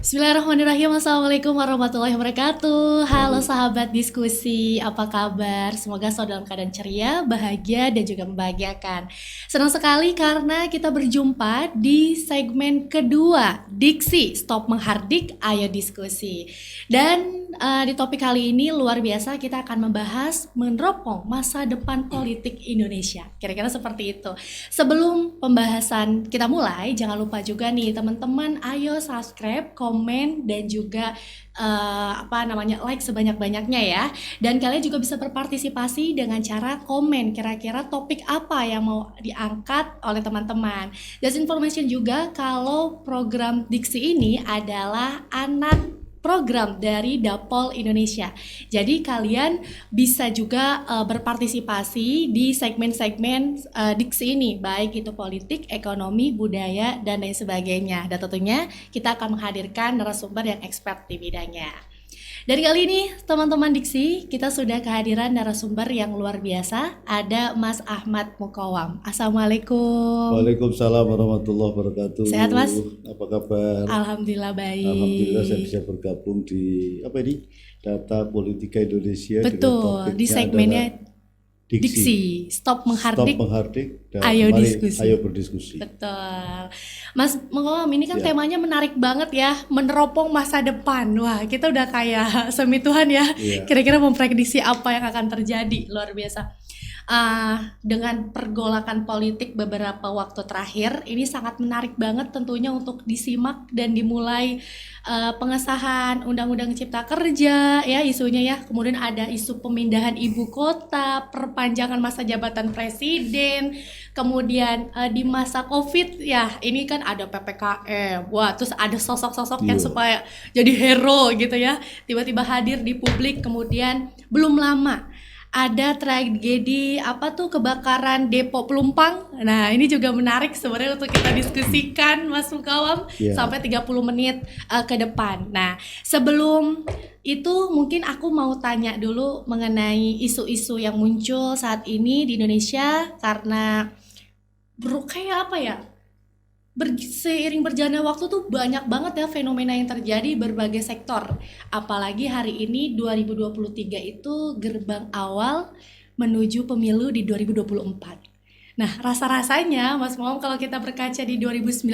Bismillahirrahmanirrahim. Assalamualaikum warahmatullahi wabarakatuh. Halo sahabat diskusi, apa kabar? Semoga selalu dalam keadaan ceria, bahagia, dan juga membahagiakan. Senang sekali karena kita berjumpa di segmen kedua Diksi Stop Menghardik, Ayo Diskusi. Dan di topik kali ini luar biasa, kita akan membahas meneropong masa depan politik Indonesia. Kira-kira seperti itu. Sebelum pembahasan kita mulai, jangan lupa juga nih teman-teman, ayo subscribe, komen, dan juga like sebanyak-banyaknya ya. Dan kalian juga bisa berpartisipasi dengan cara komen kira-kira topik apa yang mau diangkat oleh teman-teman. Just information juga kalau program Diksi ini adalah anak program dari Dapol Indonesia. Jadi kalian bisa juga berpartisipasi di segmen-segmen Diksi ini, baik itu politik, ekonomi, budaya, dan lain sebagainya. Dan tentunya kita akan menghadirkan narasumber yang expert di bidangnya. Dari kali ini teman-teman Diksi, kita sudah kehadiran narasumber yang luar biasa. Ada Mas Ahmad Mukawam. Assalamualaikum. Waalaikumsalam warahmatullahi wabarakatuh. Sehat Mas? Apa kabar? Alhamdulillah baik. Alhamdulillah saya bisa bergabung di Data Politika Indonesia. Betul, di segmennya Diksi, Stop Menghardik, dan Ayo mari, Diskusi. Ayo berdiskusi. Betul. Mas Mukawam, ini kan Ya. temanya menarik banget ya, meneropong masa depan. Wah, kita udah kayak semi Tuhan ya. Ya. Kira-kira memprediksi apa yang akan terjadi, luar biasa. Dengan pergolakan politik beberapa waktu terakhir, ini sangat menarik banget tentunya untuk disimak dan dimulai pengesahan Undang-Undang Cipta Kerja ya isunya ya. Kemudian ada isu pemindahan ibu kota, perpanjangan masa jabatan presiden. Kemudian di masa Covid ya, ini kan ada PPKM. Wah, terus ada sosok-sosok yang supaya jadi hero gitu ya. Tiba-tiba hadir di publik, kemudian belum lama ada tragedi kebakaran Depo Pelumpang. Nah, ini juga menarik sebenarnya untuk kita diskusikan Mas Mukawam sampai 30 menit ke depan. Nah, sebelum itu mungkin aku mau tanya dulu mengenai isu-isu yang muncul saat ini di Indonesia karena seiring berjalannya waktu tuh banyak banget ya fenomena yang terjadi berbagai sektor. Apalagi hari ini 2023 itu gerbang awal menuju pemilu di 2024. Nah, rasa-rasanya Mas Mom kalau kita berkaca di 2019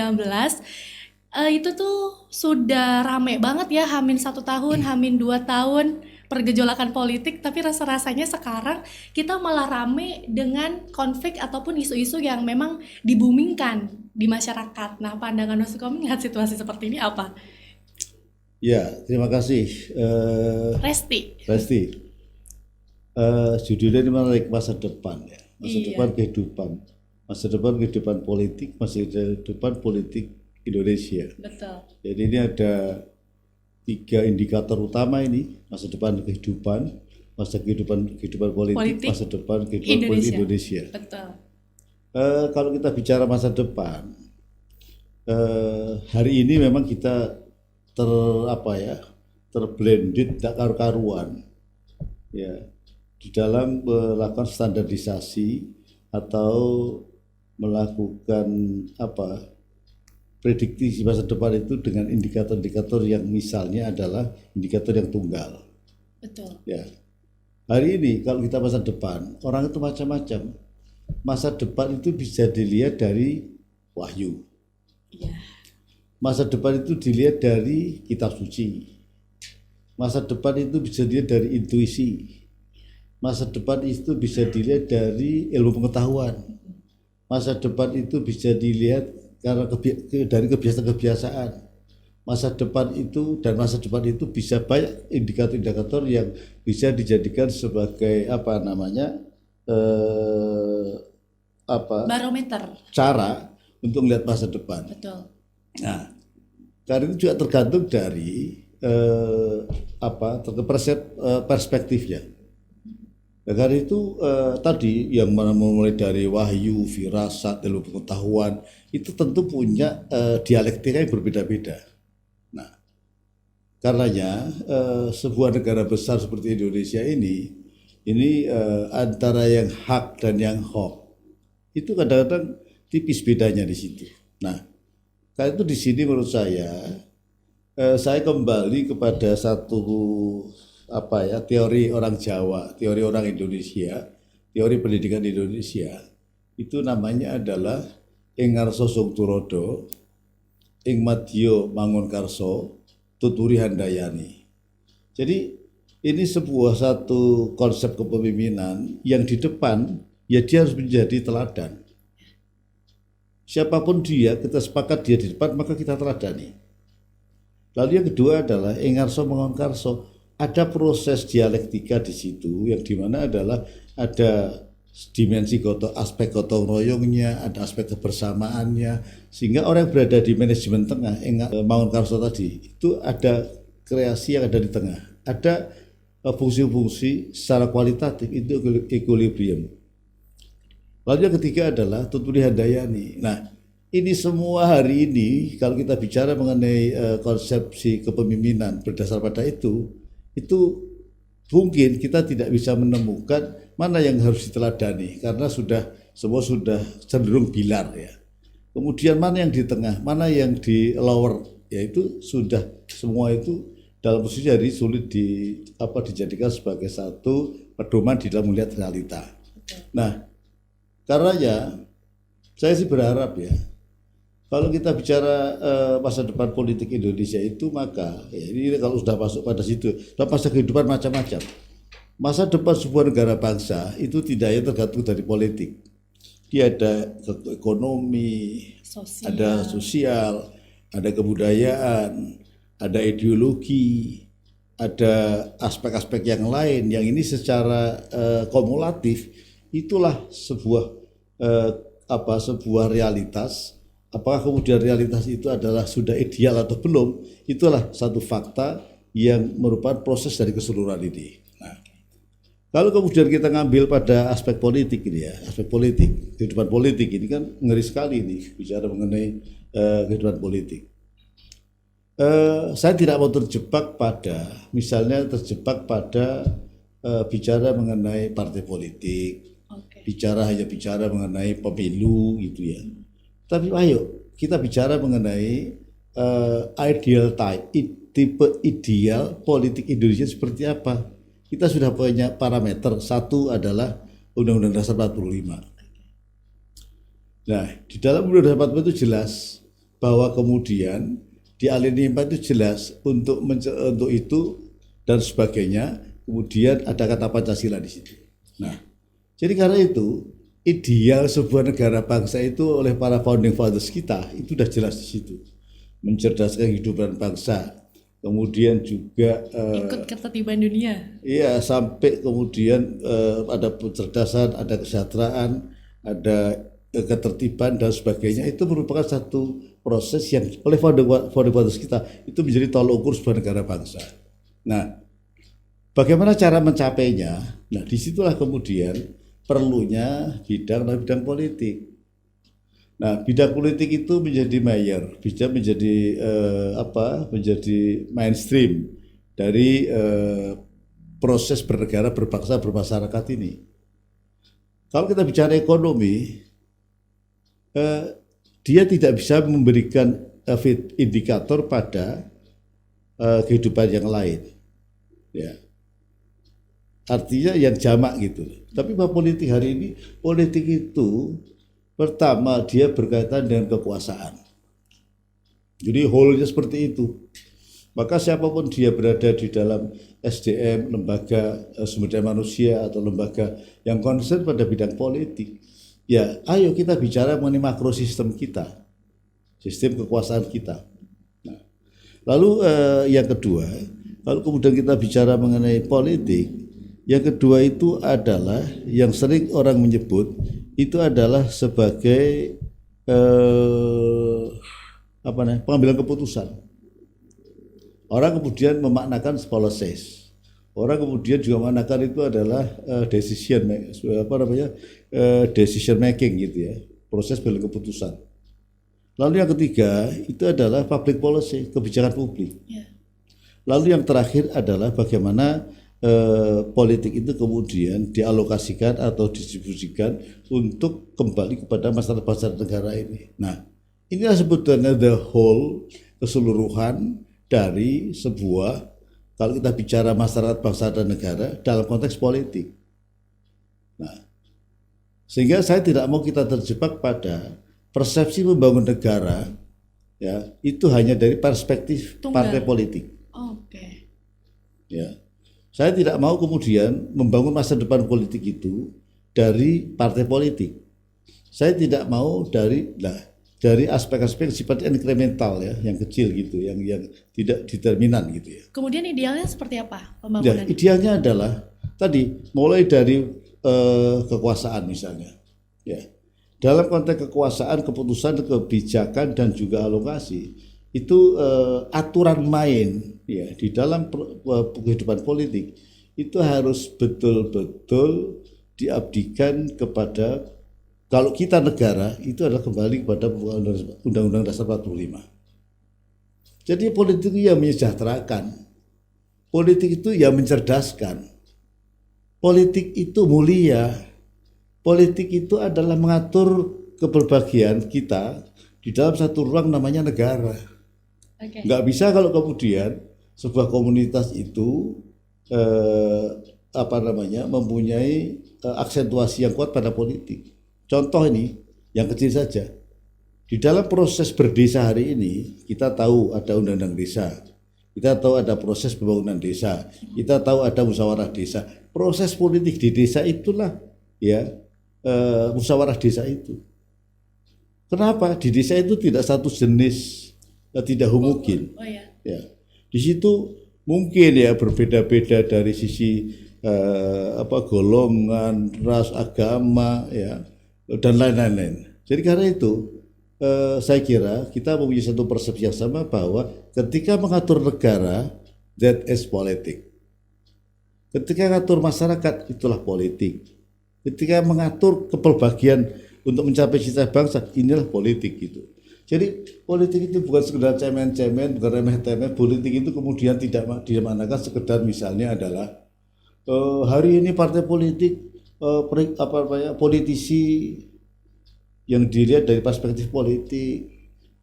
itu tuh sudah rame banget ya, Hamin 1 tahun, Hamin 2 tahun pergejolakan politik, tapi rasa-rasanya sekarang kita malah rame dengan konflik ataupun isu-isu yang memang dibumingkan di masyarakat. Nah, pandangan Mas Mukawam melihat situasi seperti ini apa? Ya, terima kasih. Resti. Judulnya ini menarik, masa depan ya. Masa Iya. depan kehidupan. Masa depan kehidupan politik, masa depan politik Indonesia. Betul. Jadi ini ada 3 indikator utama ini, masa depan kehidupan, masa kehidupan politik, masa depan kehidupan politik Indonesia. Betul. Kalau kita bicara masa depan, hari ini memang kita terblended, tak karu-karuan, ya, di dalam melakukan standarisasi atau melakukan prediksi masa depan itu dengan indikator-indikator yang misalnya adalah indikator yang tunggal. Betul. Ya. Hari ini kalau kita masa depan, orang itu macam-macam. Masa depan itu bisa dilihat dari wahyu. Iya. Masa depan itu dilihat dari kitab suci. Masa depan itu bisa dilihat dari intuisi. Masa depan itu bisa dilihat dari ilmu pengetahuan. Masa depan itu bisa dilihat dari kebiasaan-kebiasaan. Masa depan itu bisa banyak indikator-indikator yang bisa dijadikan sebagai barometer, cara untuk melihat masa depan. Betul. Nah, karena itu juga tergantung dari perspektifnya. Nah, karena itu tadi yang mulai dari wahyu, firasat, ilmu pengetahuan itu tentu punya dialektika yang berbeda-beda. Nah, karenanya sebuah negara besar seperti Indonesia ini antara yang hak dan yang hoax itu kadang-kadang tipis bedanya di situ. Nah, karena itu di sini menurut saya Saya kembali kepada satu teori orang Jawa, teori orang Indonesia, teori pendidikan Indonesia. Itu namanya adalah ing ngarsa sung turodo, ing madya mangunkarsa, tuturi handayani. Jadi ini sebuah satu konsep kepemimpinan yang di depan ya dia harus menjadi teladan. Siapapun dia, kita sepakat dia di depan, maka kita teladani. Lalu yang kedua adalah engarso mengonkarso, ada proses dialektika di situ yang dimana adalah ada dimensi aspek gotong royongnya, ada aspek kebersamaannya, sehingga orang yang berada di manajemen tengah, mengonkarso tadi, itu ada kreasi yang ada di tengah, ada fungsi-fungsi secara kualitatif itu equilibrium. Lalu yang ketiga adalah tuturi handayani. Nah, ini semua hari ini kalau kita bicara mengenai konsepsi kepemimpinan berdasar pada itu mungkin kita tidak bisa menemukan mana yang harus diteladani karena semua sudah cenderung bilar ya. Kemudian mana yang di tengah, mana yang di lower, yaitu sudah semua itu dalam posisi hari sulit dijadikan sebagai satu pedoman di dalam melihat realita. Nah, karenanya saya sih berharap ya, kalau kita bicara masa depan politik Indonesia itu maka ya ini kalau sudah masuk pada situ, sudah masa kehidupan macam-macam. Masa depan sebuah negara bangsa itu tidak hanya tergantung dari politik. Dia ada ekonomi, ada sosial, ada kebudayaan, ada ideologi, ada aspek-aspek yang lain yang ini secara kumulatif itulah sebuah sebuah realitas. Apakah kemudian realitas itu adalah sudah ideal atau belum, itulah satu fakta yang merupakan proses dari keseluruhan ini. Nah, kalau kemudian kita ngambil pada aspek politik ini ya, aspek politik, kehidupan politik ini kan ngeri sekali nih bicara mengenai kehidupan politik. Saya tidak mau terjebak pada bicara mengenai partai politik, hanya bicara mengenai pemilu gitu ya. Tapi ayo kita bicara mengenai ideal tipe ideal politik Indonesia seperti apa. Kita sudah punya parameter, satu adalah Undang-Undang Dasar 45. Nah, di dalam Undang-Undang Dasar 45 itu jelas bahwa kemudian di alinea 4 itu jelas untuk itu dan sebagainya, kemudian ada kata Pancasila di situ. Nah, jadi karena itu ideal sebuah negara bangsa itu oleh para founding fathers kita itu sudah jelas di situ, mencerdaskan kehidupan bangsa, kemudian juga ikut ketertiban dunia. Iya, sampai kemudian ada pencerdasan, ada kesejahteraan, ada ketertiban dan sebagainya. Itu merupakan satu proses yang oleh founding fathers kita itu menjadi tolak ukur sebuah negara bangsa. Nah, bagaimana cara mencapainya? Nah, disitulah kemudian perlunya bidang politik. Nah, bidang politik itu menjadi mayor, bisa menjadi menjadi mainstream dari proses bernegara, berbangsa, bermasyarakat ini. Kalau kita bicara ekonomi, dia tidak bisa memberikan indikator pada kehidupan yang lain. Ya. Artinya yang jamak gitu. Tapi bahwa politik hari ini, politik itu pertama dia berkaitan dengan kekuasaan. Jadi whole-nya seperti itu. Maka siapapun dia berada di dalam SDM, lembaga sumber daya manusia atau lembaga yang concern pada bidang politik, ya ayo kita bicara mengenai makrosistem kita, sistem kekuasaan kita. Nah, lalu yang kedua, kalau kemudian kita bicara mengenai politik, yang kedua itu adalah yang sering orang menyebut itu adalah sebagai pengambilan keputusan. Orang kemudian memaknakan policies. Orang kemudian juga memaknakan itu adalah decision making gitu ya, proses pengambilan keputusan. Lalu yang ketiga itu adalah public policy, kebijakan publik. Lalu yang terakhir adalah bagaimana politik itu kemudian dialokasikan atau distribusikan untuk kembali kepada masyarakat bangsa negara ini. Nah, inilah sebetulnya the whole, keseluruhan dari sebuah, kalau kita bicara masyarakat, bangsa dan negara dalam konteks politik. Nah, sehingga saya tidak mau kita terjebak pada persepsi membangun negara, ya, itu hanya dari perspektif Tunggal. partai politik. Oke. Ya, saya tidak mau kemudian membangun masa depan politik itu dari partai politik. Saya tidak mau dari aspek-aspek sifatnya inkremental, ya, yang kecil gitu, yang tidak determinan gitu ya. Kemudian idealnya seperti apa Ya, pembangunan? idealnya adalah tadi mulai dari kekuasaan misalnya, ya. Dalam konteks kekuasaan, keputusan, kebijakan dan juga alokasi itu aturan main, ya, di dalam kehidupan politik itu harus betul-betul diabdikan kepada, kalau kita negara itu adalah kembali kepada Undang-Undang Dasar 45. Jadi politik itu yang menyejahterakan, politik itu yang mencerdaskan, politik itu mulia, politik itu adalah mengatur keberbahagiaan kita di dalam satu ruang namanya negara. Oke. Nggak bisa kalau kemudian sebuah komunitas itu mempunyai aksentuasi yang kuat pada politik. Contoh ini yang kecil saja. Di dalam proses berdesa hari ini kita tahu ada undang-undang desa, kita tahu ada proses pembangunan desa, kita tahu ada musyawarah desa. Proses politik di desa itulah, ya, musyawarah desa itu. Kenapa di desa itu tidak satu jenis, tidak homogen? Oh ya. Ya, di situ mungkin ya berbeda-beda dari sisi golongan, ras, agama, ya, dan lain-lain. Jadi karena itu saya kira kita mempunyai satu persepsi yang sama bahwa ketika mengatur negara, that is politik. Ketika mengatur masyarakat, itulah politik. Ketika mengatur keberbahagiaan untuk mencapai cita bangsa, inilah politik gitu. Jadi politik itu bukan sekedar cemen-cemen, bukan remeh-temeh. Politik itu kemudian tidak dimanakan sekedar misalnya adalah hari ini partai politik politisi yang dilihat dari perspektif politik,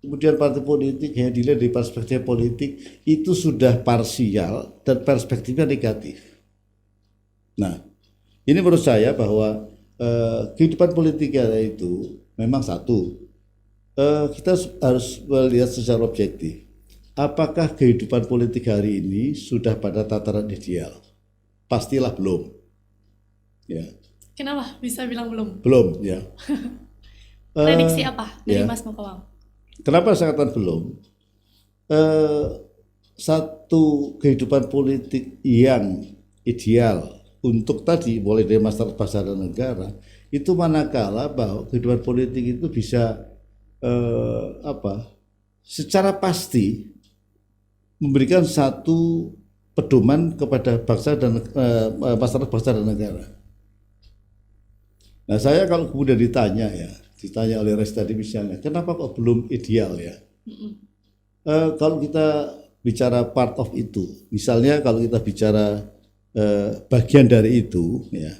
kemudian partai politik yang dilihat dari perspektif politik, itu sudah parsial dan perspektifnya negatif. Nah, ini menurut saya bahwa kehidupan politik itu memang satu, kita harus melihat secara objektif. Apakah kehidupan politik hari ini sudah pada tataran ideal? Pastilah belum. Ya. Kenapa bisa bilang belum? Belum, ya. Prediksi apa dari ya. Mas Mukawang? Kenapa saya katakan belum? Satu kehidupan politik yang ideal untuk tadi mulai dari masyarakat, bangsa dan negara itu manakala bahwa kehidupan politik itu bisa secara pasti memberikan satu pedoman kepada bangsa dan masyarakat, bangsa dan negara. Nah, saya kalau kemudian ditanya oleh Res tadi misalnya, kenapa kok belum ideal ya? Kalau kita bicara part of itu, misalnya kalau kita bicara bagian dari itu, ya,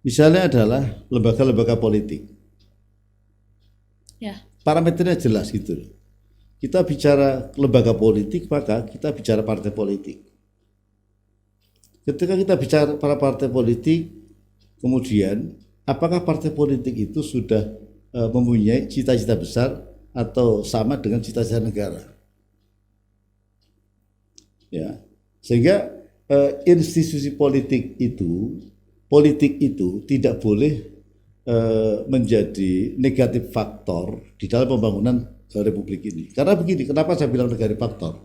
misalnya adalah lembaga-lembaga politik. Ya. Parameternya jelas gitu. Kita bicara lembaga politik, maka kita bicara partai politik. Ketika kita bicara para partai politik, kemudian apakah partai politik itu sudah mempunyai cita-cita besar atau sama dengan cita-cita negara? Ya, sehingga institusi politik itu tidak boleh menjadi negatif faktor di dalam pembangunan republik ini. Karena begini, kenapa saya bilang negatif faktor?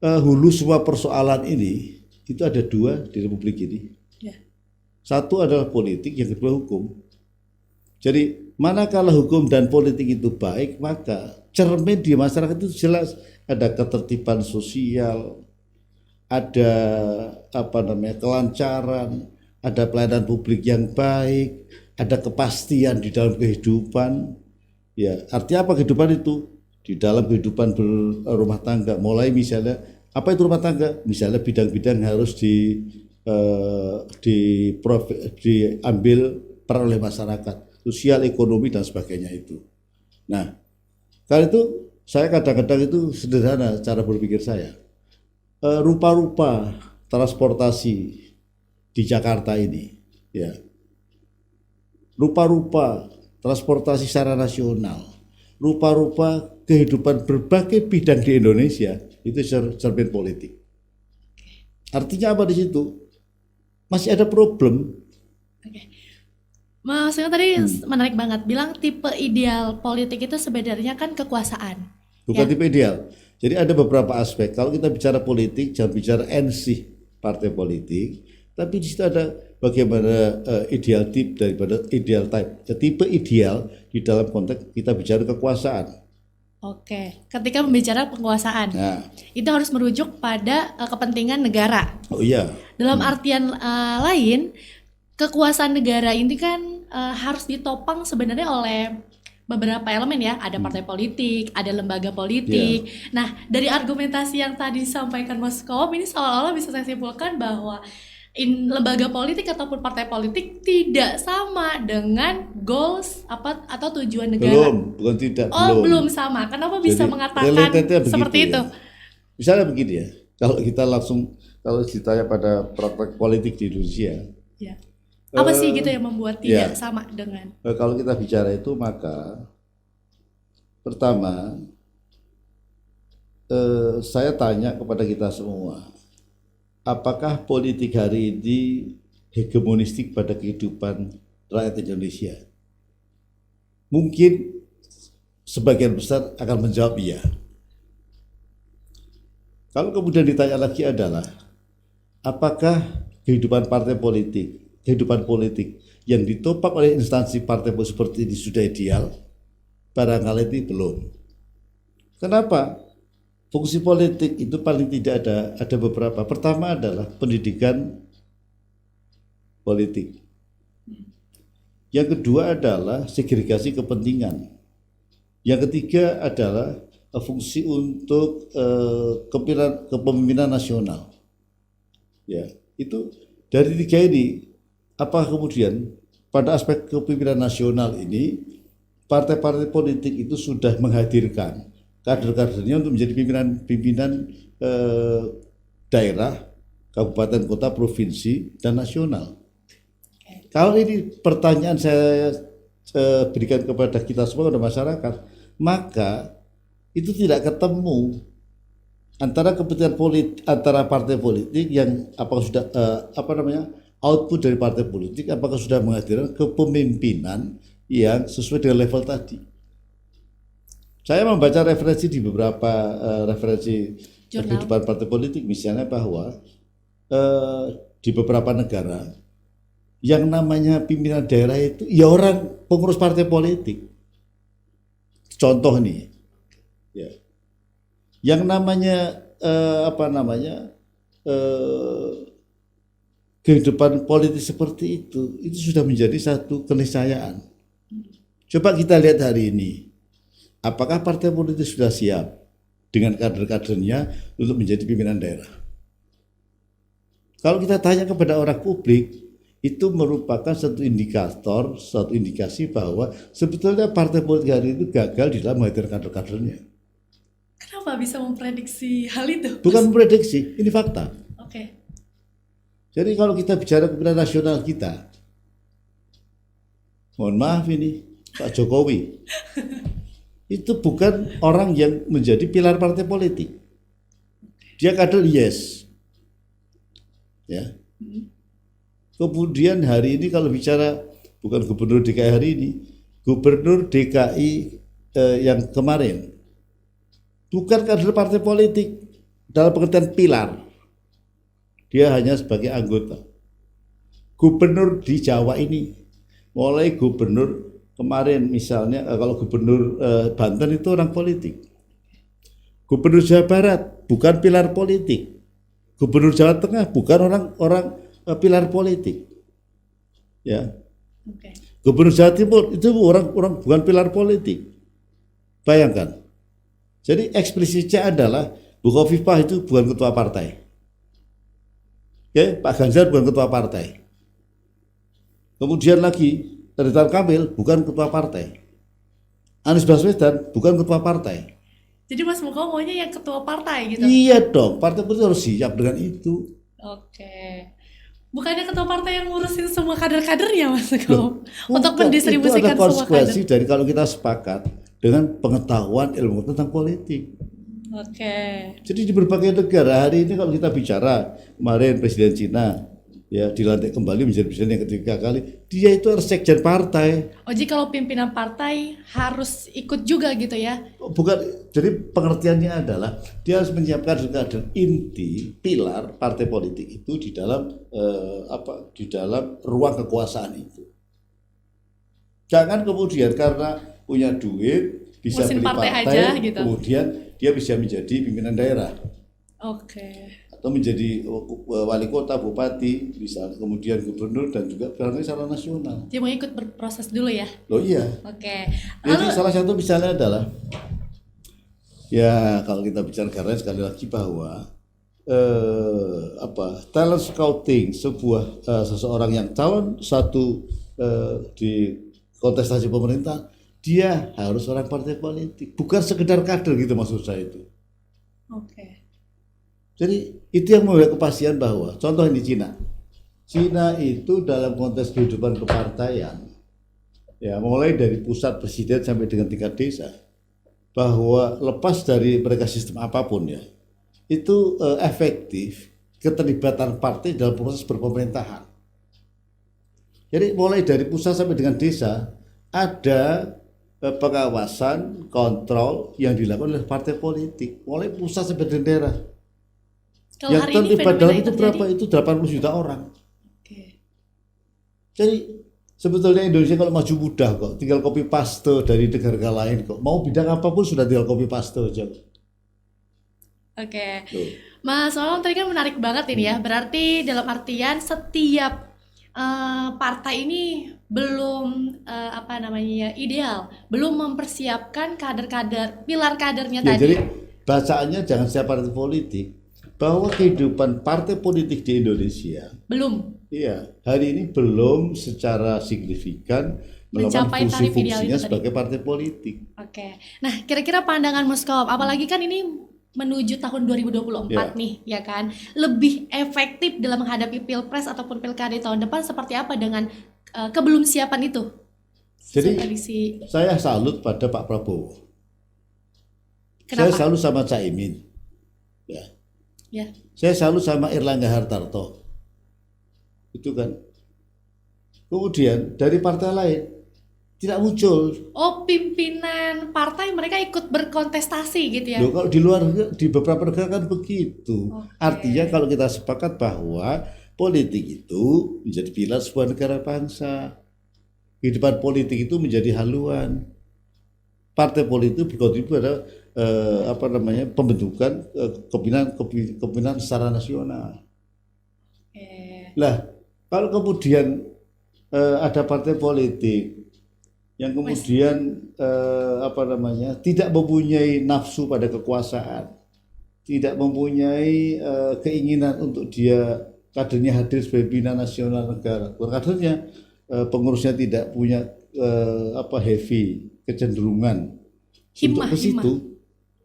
Hulu semua persoalan ini itu ada dua di republik ini. Ya. Satu adalah politik, yang kedua hukum. Jadi manakala hukum dan politik itu baik, maka cermin di masyarakat itu jelas, ada ketertiban sosial, ada kelancaran, ada pelayanan publik yang baik, ada kepastian di dalam kehidupan. Ya, artinya apa kehidupan itu? Di dalam kehidupan berumah tangga, mulai misalnya apa itu rumah tangga? Misalnya bidang-bidang harus diambil peran oleh masyarakat, sosial, ekonomi dan sebagainya itu. Nah, kalau itu Saya kadang-kadang itu sederhana cara berpikir saya. Rupa-rupa transportasi di Jakarta ini, ya, rupa-rupa transportasi secara nasional, rupa-rupa kehidupan berbagai bidang di Indonesia itu cermin politik. Artinya apa di situ? Masih ada problem. Oke. Maksudnya tadi menarik banget, bilang tipe ideal politik itu sebenarnya kan kekuasaan. Bukan Ya. tipe ideal. Jadi ada beberapa aspek. Kalau kita bicara politik, jangan bicara NC partai politik, tapi di situ ada bagaimana ideal type daripada ideal type. Tipe ideal di dalam konteks kita bicara kekuasaan. Oke, ketika membicara penguasaan, Nah, itu harus merujuk pada kepentingan negara. oh iya, Dalam artian lain, kekuasaan negara ini kan harus ditopang sebenarnya oleh beberapa elemen ya, ada partai politik, ada lembaga politik. Nah, dari argumentasi yang tadi disampaikan Mas Kom, ini seolah-olah bisa saya simpulkan bahwa lembaga politik ataupun partai politik tidak sama dengan goals apa atau tujuan negara. bukan tidak, Oh, belum sama. Kenapa bisa Jadi, mengatakan relatednya begitu seperti itu? ya. Misalnya begini ya, kalau kita langsung, kalau ditanya pada praktek politik di Indonesia, Ya. Apa sih gitu yang membuat tidak ya. sama dengan? Kalau kita bicara itu, maka pertama saya tanya kepada kita semua, apakah politik hari ini hegemonistik pada kehidupan rakyat Indonesia? Mungkin sebagian besar akan menjawab iya. Kalau kemudian ditanya lagi adalah, apakah kehidupan partai politik, kehidupan politik yang ditopang oleh instansi partai politik seperti ini sudah ideal? Barangkali ini belum. Kenapa? Fungsi politik itu paling tidak ada beberapa. Pertama adalah pendidikan politik. Yang kedua adalah segregasi kepentingan. Yang ketiga adalah fungsi untuk kepemimpinan nasional. Ya, itu dari tiga ini. Apa kemudian pada aspek kepemimpinan nasional ini partai-partai politik itu sudah menghadirkan kader-kadernya untuk menjadi pimpinan daerah, kabupaten, kota, provinsi, dan nasional. Kalau ini pertanyaan saya berikan kepada kita semua, kepada masyarakat, maka itu tidak ketemu antara kepentingan politik, antara partai politik yang apakah sudah output dari partai politik, apakah sudah menghadirkan kepemimpinan yang sesuai dengan level tadi. Saya membaca referensi di beberapa referensi kehidupan partai politik, misalnya bahwa di beberapa negara yang namanya pimpinan daerah itu ya orang pengurus partai politik. Contoh nih, ya, yang namanya kehidupan politik seperti itu sudah menjadi satu keniscayaan. Coba kita lihat hari ini. Apakah partai politik sudah siap dengan kader-kadernya untuk menjadi pimpinan daerah? Kalau kita tanya kepada orang publik, itu merupakan satu indikator, satu indikasi bahwa sebetulnya partai politik hari itu gagal di dalam menghadirkan kader-kadernya. Kenapa bisa memprediksi hal itu? Bukan memprediksi, ini fakta. Oke. Jadi kalau kita bicara kepemimpinan nasional kita, mohon maaf ini Pak Jokowi, itu bukan orang yang menjadi pilar partai politik. Dia kader yes. Ya. Kemudian hari ini kalau bicara bukan gubernur DKI hari ini, gubernur DKI yang kemarin bukan kader partai politik dalam pengertian pilar. Dia hanya sebagai anggota. Gubernur di Jawa ini, mulai gubernur kemarin misalnya, kalau gubernur Banten itu orang politik. Gubernur Jawa Barat bukan pilar politik. Gubernur Jawa Tengah bukan orang pilar politik. Ya. Okay. Gubernur Jawa Timur itu orang bukan pilar politik. Bayangkan. Jadi eksplisitnya adalah Bu Khofifah itu bukan ketua partai. Oke, Pak Ganjar bukan ketua partai. Kemudian lagi Ridwan Kamil bukan ketua partai. Anies Baswedan bukan ketua partai. Jadi Mas Muko maunya yang ketua partai gitu. Iya dong, partai politik harus siap dengan itu. Oke. Bukannya ketua partai yang ngurusin semua kader-kadernya Mas Loh, Muko untuk bukan, itu ada mendistribusikan semua konsekuensi kader. dari kalau kita sepakat dengan pengetahuan ilmu tentang politik. Oke. Jadi di berbagai negara hari ini kalau kita bicara, kemarin Presiden Cina ya dilantik kembali menjadi presiden yang ketiga kali, dia itu harus sekjen partai. Oh, jadi kalau pimpinan partai harus ikut juga gitu ya? Bukan, jadi pengertiannya adalah dia harus menyiapkan kader inti, pilar partai politik itu di dalam di dalam ruang kekuasaan itu. Jangan kemudian karena punya duit bisa Ngurusin beli partai partai, aja gitu. kemudian dia bisa menjadi pimpinan daerah Oke. atau menjadi wali kota, bupati, bisa kemudian gubernur dan juga barangkali secara nasional. Jadi mau ikut berproses dulu ya? Loh iya. Oke. Jadi Lalu, salah satu misalnya adalah ya kalau kita bicara karena sekali lagi bahwa talent scouting sebuah seseorang yang calon satu di kontestasi pemerintah, dia harus orang partai politik, bukan sekedar kader gitu maksud saya itu. oke. Jadi itu yang membuat kepastian bahwa contoh di Cina itu dalam konteks kehidupan kepartaian ya mulai dari pusat presiden sampai dengan tingkat desa, bahwa lepas dari mereka sistem apapun ya itu efektif keterlibatan partai dalam proses berpemerintahan. Jadi mulai dari pusat sampai dengan desa ada pengawasan, kontrol yang dilakukan oleh partai politik mulai pusat sampai dengan daerah. Kalau Yang hari ini terlibat fenomena dalam yang itu terjadi, berapa? Itu 80 juta orang. oke. Jadi sebetulnya Indonesia kalau maju mudah kok, tinggal copy paste dari negara lain kok. Mau bidang apapun sudah tinggal copy paste aja. Oke. Tuh. Mas Wawan tadi kan menarik banget ini ya. Berarti dalam artian setiap partai ini belum apa namanya ya, ideal, belum mempersiapkan kader-kader, pilar kadernya Ya, tadi. jadi bacaannya jangan siapa partai politik, bahwa kehidupan partai politik di Indonesia, Belum iya, hari ini belum secara signifikan melakukan mencapai tarif ideal fungsi-fungsinya itu tadi. sebagai partai politik. Oke. Nah, kira-kira pandangan Muskom, apalagi kan ini menuju tahun 2024 Ya. nih, ya kan? Lebih efektif dalam menghadapi Pilpres ataupun Pilkada di tahun depan seperti apa dengan kebelum siapan itu? Jadi Prediksi. saya salut pada Pak Prabowo. Saya Kenapa? salut sama Caimin. Ya. Ya. Saya salut sama Erlangga Hartarto. Itu kan. Kemudian dari partai lain tidak muncul. Oh, pimpinan partai mereka ikut berkontestasi gitu ya? Loh, kalau di luar di beberapa negara kan begitu. Oke. Artinya kalau kita sepakat bahwa politik itu menjadi pilar sebuah negara bangsa. Kehidupan politik itu menjadi haluan. Partai politik itu berkontribusi pada pembentukan kepemimpinan secara nasional. Oke. Lah, kalau kemudian ada partai politik yang kemudian tidak mempunyai nafsu pada kekuasaan, tidak mempunyai keinginan untuk dia kadernya hadir sebagai pimpinan nasional negara, kadernya pengurusnya tidak punya heavy kecenderungan untuk ke situ,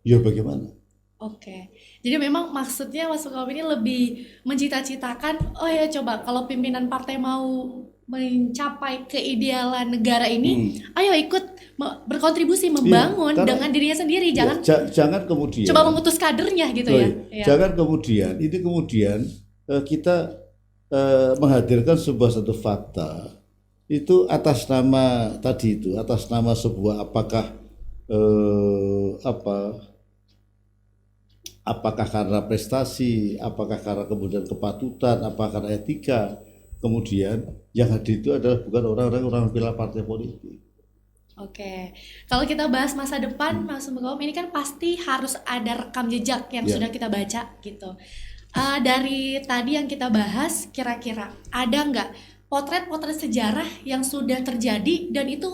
ya bagaimana? Oke. Jadi memang maksudnya Mas Sukom ini lebih mencita-citakan, oh ya coba kalau pimpinan partai mau mencapai keidealan negara ini, ayo ikut berkontribusi membangun karena- dengan dirinya sendiri, Ya, jangan jangan kemudian coba mengutus kadernya gitu ya. Ya. jangan kemudian kita menghadirkan satu fakta itu atas nama tadi itu, atas nama sebuah apakah karena prestasi, apakah karena kemudian kepatutan, apakah karena etika, kemudian yang hadir itu adalah bukan orang pilar partai politik. Oke, kalau kita bahas masa depan, Mas Sukom, ini kan pasti harus ada rekam jejak yang Ya. sudah kita baca gitu. Dari tadi yang kita bahas, kira-kira ada nggak potret-potret sejarah yang sudah terjadi dan itu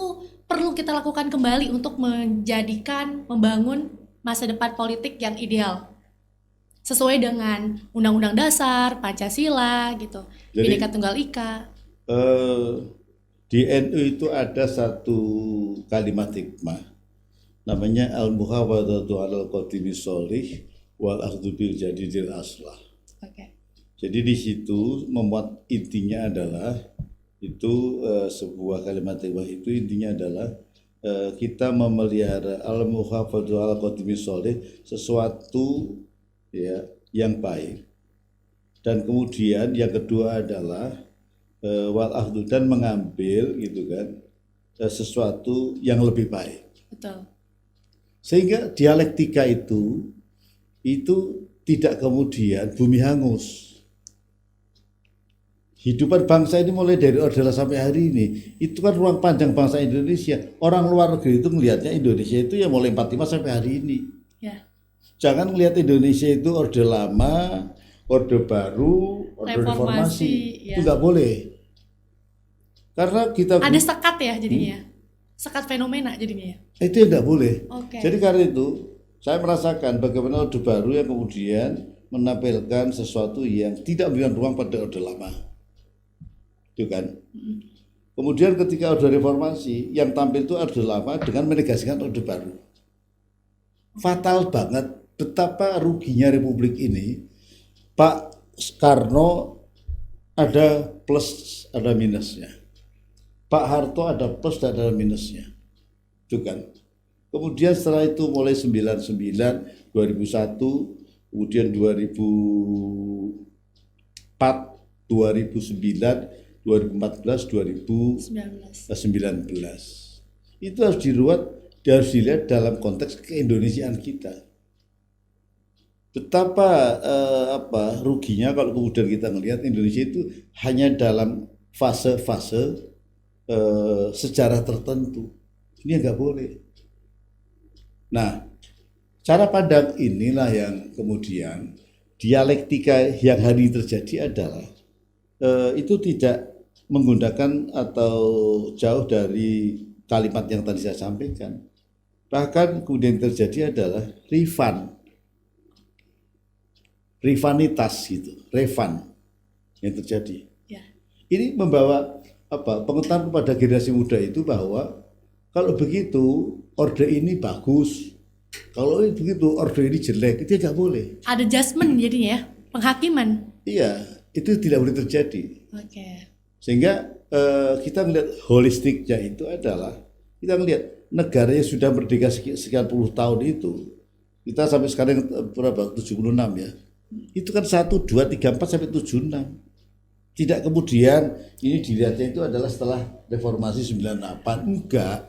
perlu kita lakukan kembali untuk membangun masa depan politik yang ideal sesuai dengan Undang-Undang Dasar, Pancasila gitu, Jadi- Bhinneka Tunggal Ika. Di NU itu ada satu kalimat hikmah namanya al-muhafadzatu 'alal qadimi sholih wal akhdhu bil jadidil aslah. Oke. Jadi di situ memuat intinya adalah itu sebuah kalimat taqwa itu intinya adalah kita memelihara al-muhafadzatu 'alal qadimi sholih, sesuatu ya yang baik. Dan kemudian yang kedua adalah wal akhdhu, dan mengambil gitu kan sesuatu yang lebih baik. Betul. Sehingga dialektika itu tidak kemudian bumi hangus. Hidupan bangsa ini mulai dari Orde Lama sampai hari ini, itu kan ruang panjang bangsa Indonesia. Orang luar negeri itu melihatnya Indonesia itu ya mulai 45 sampai hari ini. Ya. Jangan melihat Indonesia itu Orde Lama, Orde Baru, Orde Reformasi. Ya. Itu nggak boleh. Karena kita ada sekat ya jadinya. Sekat fenomena jadinya ya. Itu yang nggak boleh. Oke. Jadi karena itu saya merasakan bagaimana Orde Baru yang kemudian menampilkan sesuatu yang tidak memberikan ruang pada Orde Lama. Itu kan. Kemudian ketika Orde Reformasi yang tampil itu Orde Lama dengan menegasikan Orde Baru. Fatal banget betapa ruginya Republik ini. Pak Soekarno ada plus ada minusnya. Pak Harto ada plus dan ada minusnya. Itu kan. Kemudian setelah itu mulai 99, 2001, kemudian 2004, 2009, 2014, 2019. Itu harus dilihat dalam konteks keindonesiaan kita. Betapa ruginya kalau kemudian kita melihat Indonesia itu hanya dalam fase-fase sejarah tertentu. Ini nggak boleh. Nah, cara pandang inilah yang kemudian dialektika yang hari ini terjadi adalah itu tidak menggunakan atau jauh dari kalimat yang tadi saya sampaikan. Bahkan kemudian terjadi adalah rifanitas gitu, refan yang terjadi. Ya. Ini membawa pengetahuan kepada generasi muda itu bahwa kalau begitu orde ini bagus, kalau begitu orde ini jelek, itu nggak boleh. Ada judgement jadinya ya, penghakiman. Iya, itu tidak boleh terjadi. Oke. Sehingga kita melihat holistiknya itu adalah kita melihat negara yang sudah merdeka sekian puluh tahun itu, kita sampai sekarang berapa? 76 ya. Itu kan 1, 2, 3, 4 sampai 76. Tidak kemudian ini dilihatnya itu adalah setelah reformasi 98. Enggak.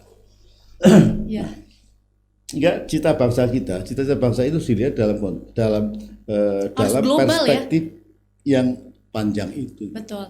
Ya. Enggak, cita bangsa itu dilihat dalam global, perspektif yang panjang itu. Betul.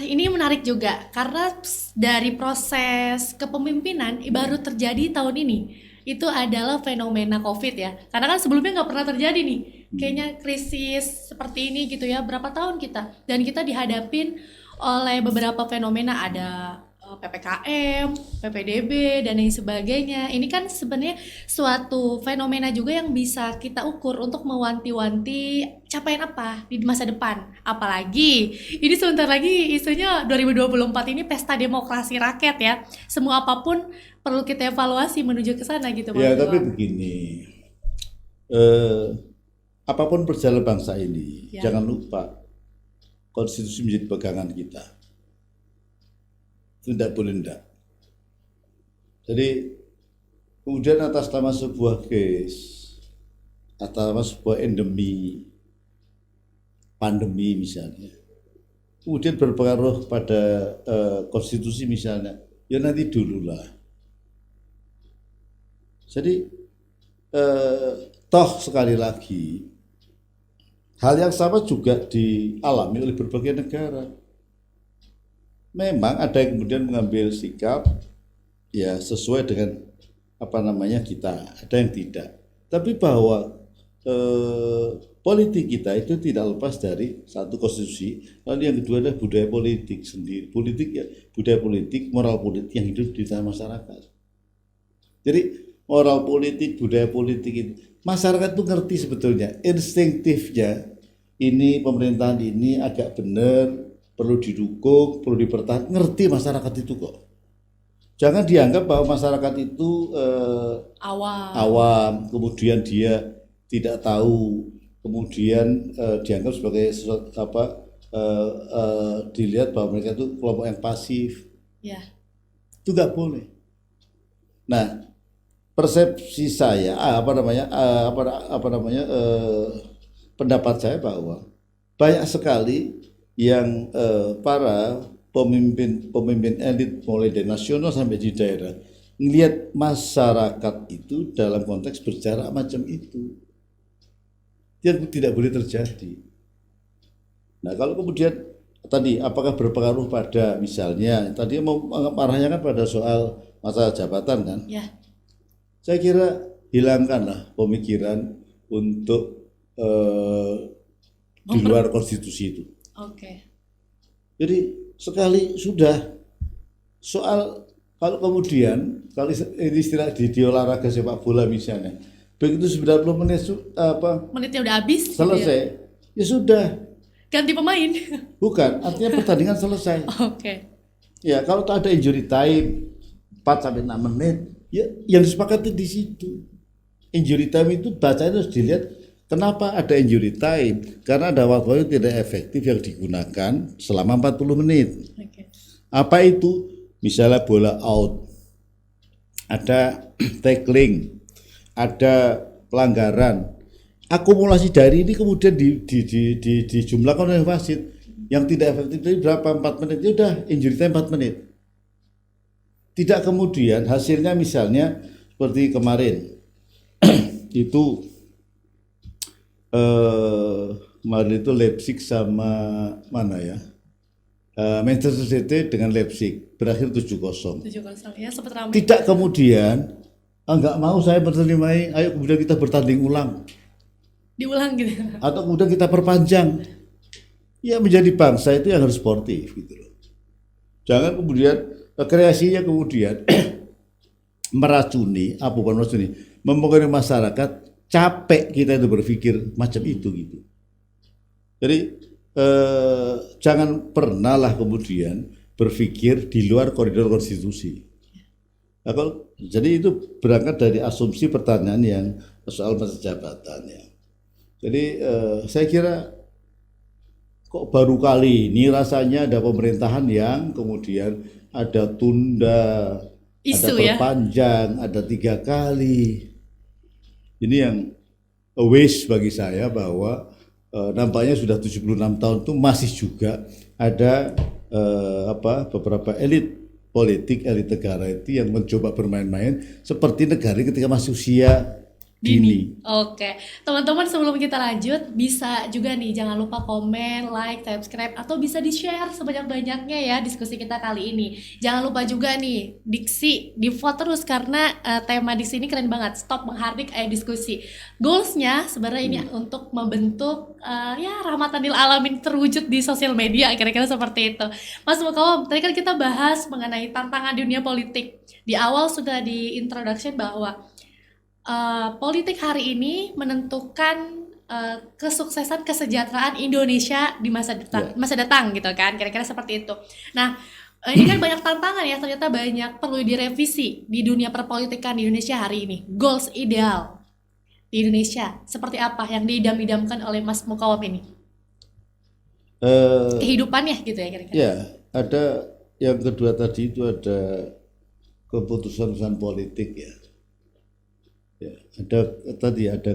Ini menarik juga karena dari proses kepemimpinan baru terjadi tahun ini. Itu adalah fenomena COVID ya. Karena kan sebelumnya nggak pernah terjadi nih. Kayaknya krisis seperti ini gitu ya. Berapa tahun kita? Dan kita dihadapin oleh beberapa fenomena, ada PPKM, PPDB, dan lain sebagainya. Ini kan sebenarnya suatu fenomena juga yang bisa kita ukur untuk mewanti-wanti capaian apa di masa depan. Apalagi ini sebentar lagi isunya 2024 ini pesta demokrasi rakyat ya. Semua apapun perlu kita evaluasi menuju ke sana gitu. Ya, tapi begini, apapun perjalanan bangsa ini, ya, jangan lupa konstitusi menjadi pegangan kita. Itu tidak boleh tidak. Jadi kemudian atas nama sebuah case, atas nama sebuah endemi, pandemi misalnya, kemudian berpengaruh pada konstitusi misalnya, ya nanti dululah. Jadi toh sekali lagi hal yang sama juga dialami oleh berbagai negara. Memang ada yang kemudian mengambil sikap ya sesuai dengan kita, ada yang tidak. Tapi bahwa politik kita itu tidak lepas dari satu konstitusi, lalu yang kedua adalah budaya politik sendiri. Budaya politik, moral politik yang hidup di tengah masyarakat. Jadi moral politik, budaya politik itu masyarakat itu ngerti sebetulnya, instinktifnya ini pemerintahan ini agak benar, perlu didukung, perlu dipertahankan, ngerti masyarakat itu kok. Jangan dianggap bahwa masyarakat itu Awam. awam, kemudian dia tidak tahu, kemudian dianggap sebagai dilihat bahwa mereka itu kelompok yang pasif. Ya. Itu nggak boleh. Nah, persepsi saya, pendapat saya bahwa banyak sekali yang para pemimpin elit mulai dari nasional sampai di daerah melihat masyarakat itu dalam konteks berjarak macam itu, yang tidak boleh terjadi. Nah, kalau kemudian tadi apakah berpengaruh pada, misalnya tadi mau arahnya kan pada soal masa jabatan kan, Ya. saya kira hilangkanlah pemikiran untuk di luar konstitusi itu. Oke. Jadi sekali sudah, soal kalau kemudian kalau ini istilah di olahraga sepak bola misalnya, begitu 90 menit Menitnya udah habis gitu selesai, ya sudah, ganti pemain. bukan artinya pertandingan selesai. Oke. Ya kalau tak ada injury time 4 sampai 6 menit, ya yang disepakati di situ. Injury time itu bacanya harus dilihat. Kenapa ada injury time? Karena ada waktu tidak efektif yang digunakan selama 40 menit. Oke. Apa itu? Misalnya bola out, ada tackling, ada pelanggaran. Akumulasi dari ini kemudian dijumlahkan oleh wasit. Yang tidak efektif itu berapa? 4 menit. Ya udah, injury time 4 menit. Tidak kemudian hasilnya misalnya seperti kemarin itu kemarin itu Leipzig sama mana ya, Manchester City dengan Leipzig berakhir 7-0. 7-0 ya, sempat ramai. Tidak kemudian nggak mau saya menerima, ayo kemudian kita bertanding ulang Diulang gitu. atau kemudian kita perpanjang. Ya, menjadi bangsa itu yang harus sportif gitu loh. Jangan kemudian kreasinya kemudian mempengaruhi masyarakat. Capek kita itu berpikir macam itu gitu. Jadi jangan pernahlah kemudian berpikir di luar koridor konstitusi. Nah, jadi itu berangkat dari asumsi pertanyaan yang soal masa jabatan ya. Jadi saya kira kok baru kali ini rasanya ada pemerintahan yang kemudian ada tunda, ada perpanjang, ada 3 kali. Ini yang waste bagi saya, bahwa nampaknya sudah 76 tahun itu masih juga ada beberapa elit politik, elit negara itu yang mencoba bermain-main seperti negara ketika masih usia dini. Oke, teman-teman, sebelum kita lanjut, bisa juga nih jangan lupa komen, like, subscribe, atau bisa di-share sebanyak-banyaknya ya diskusi kita kali ini. Jangan lupa juga nih diksi, di-vote terus karena tema diksi ini keren banget. Stop menghardik, ayo diskusi. Goalsnya sebenarnya ini untuk membentuk ya rahmatan lil alamin terwujud di sosial media, kira-kira seperti itu. Mas Mukawam, tadi kan kita bahas mengenai tantangan dunia politik. Di awal sudah di introduction bahwa politik hari ini menentukan kesuksesan kesejahteraan Indonesia di masa datang gitu kan, kira-kira seperti itu. Nah, ini kan banyak tantangan ya, ternyata banyak perlu direvisi di dunia perpolitikan di Indonesia hari ini. Goals ideal di Indonesia seperti apa yang diidam-idamkan oleh Mas Mukawam ini? Kehidupannya gitu ya kira-kira. Ya, ada yang kedua tadi itu ada keputusan politik ya. Ada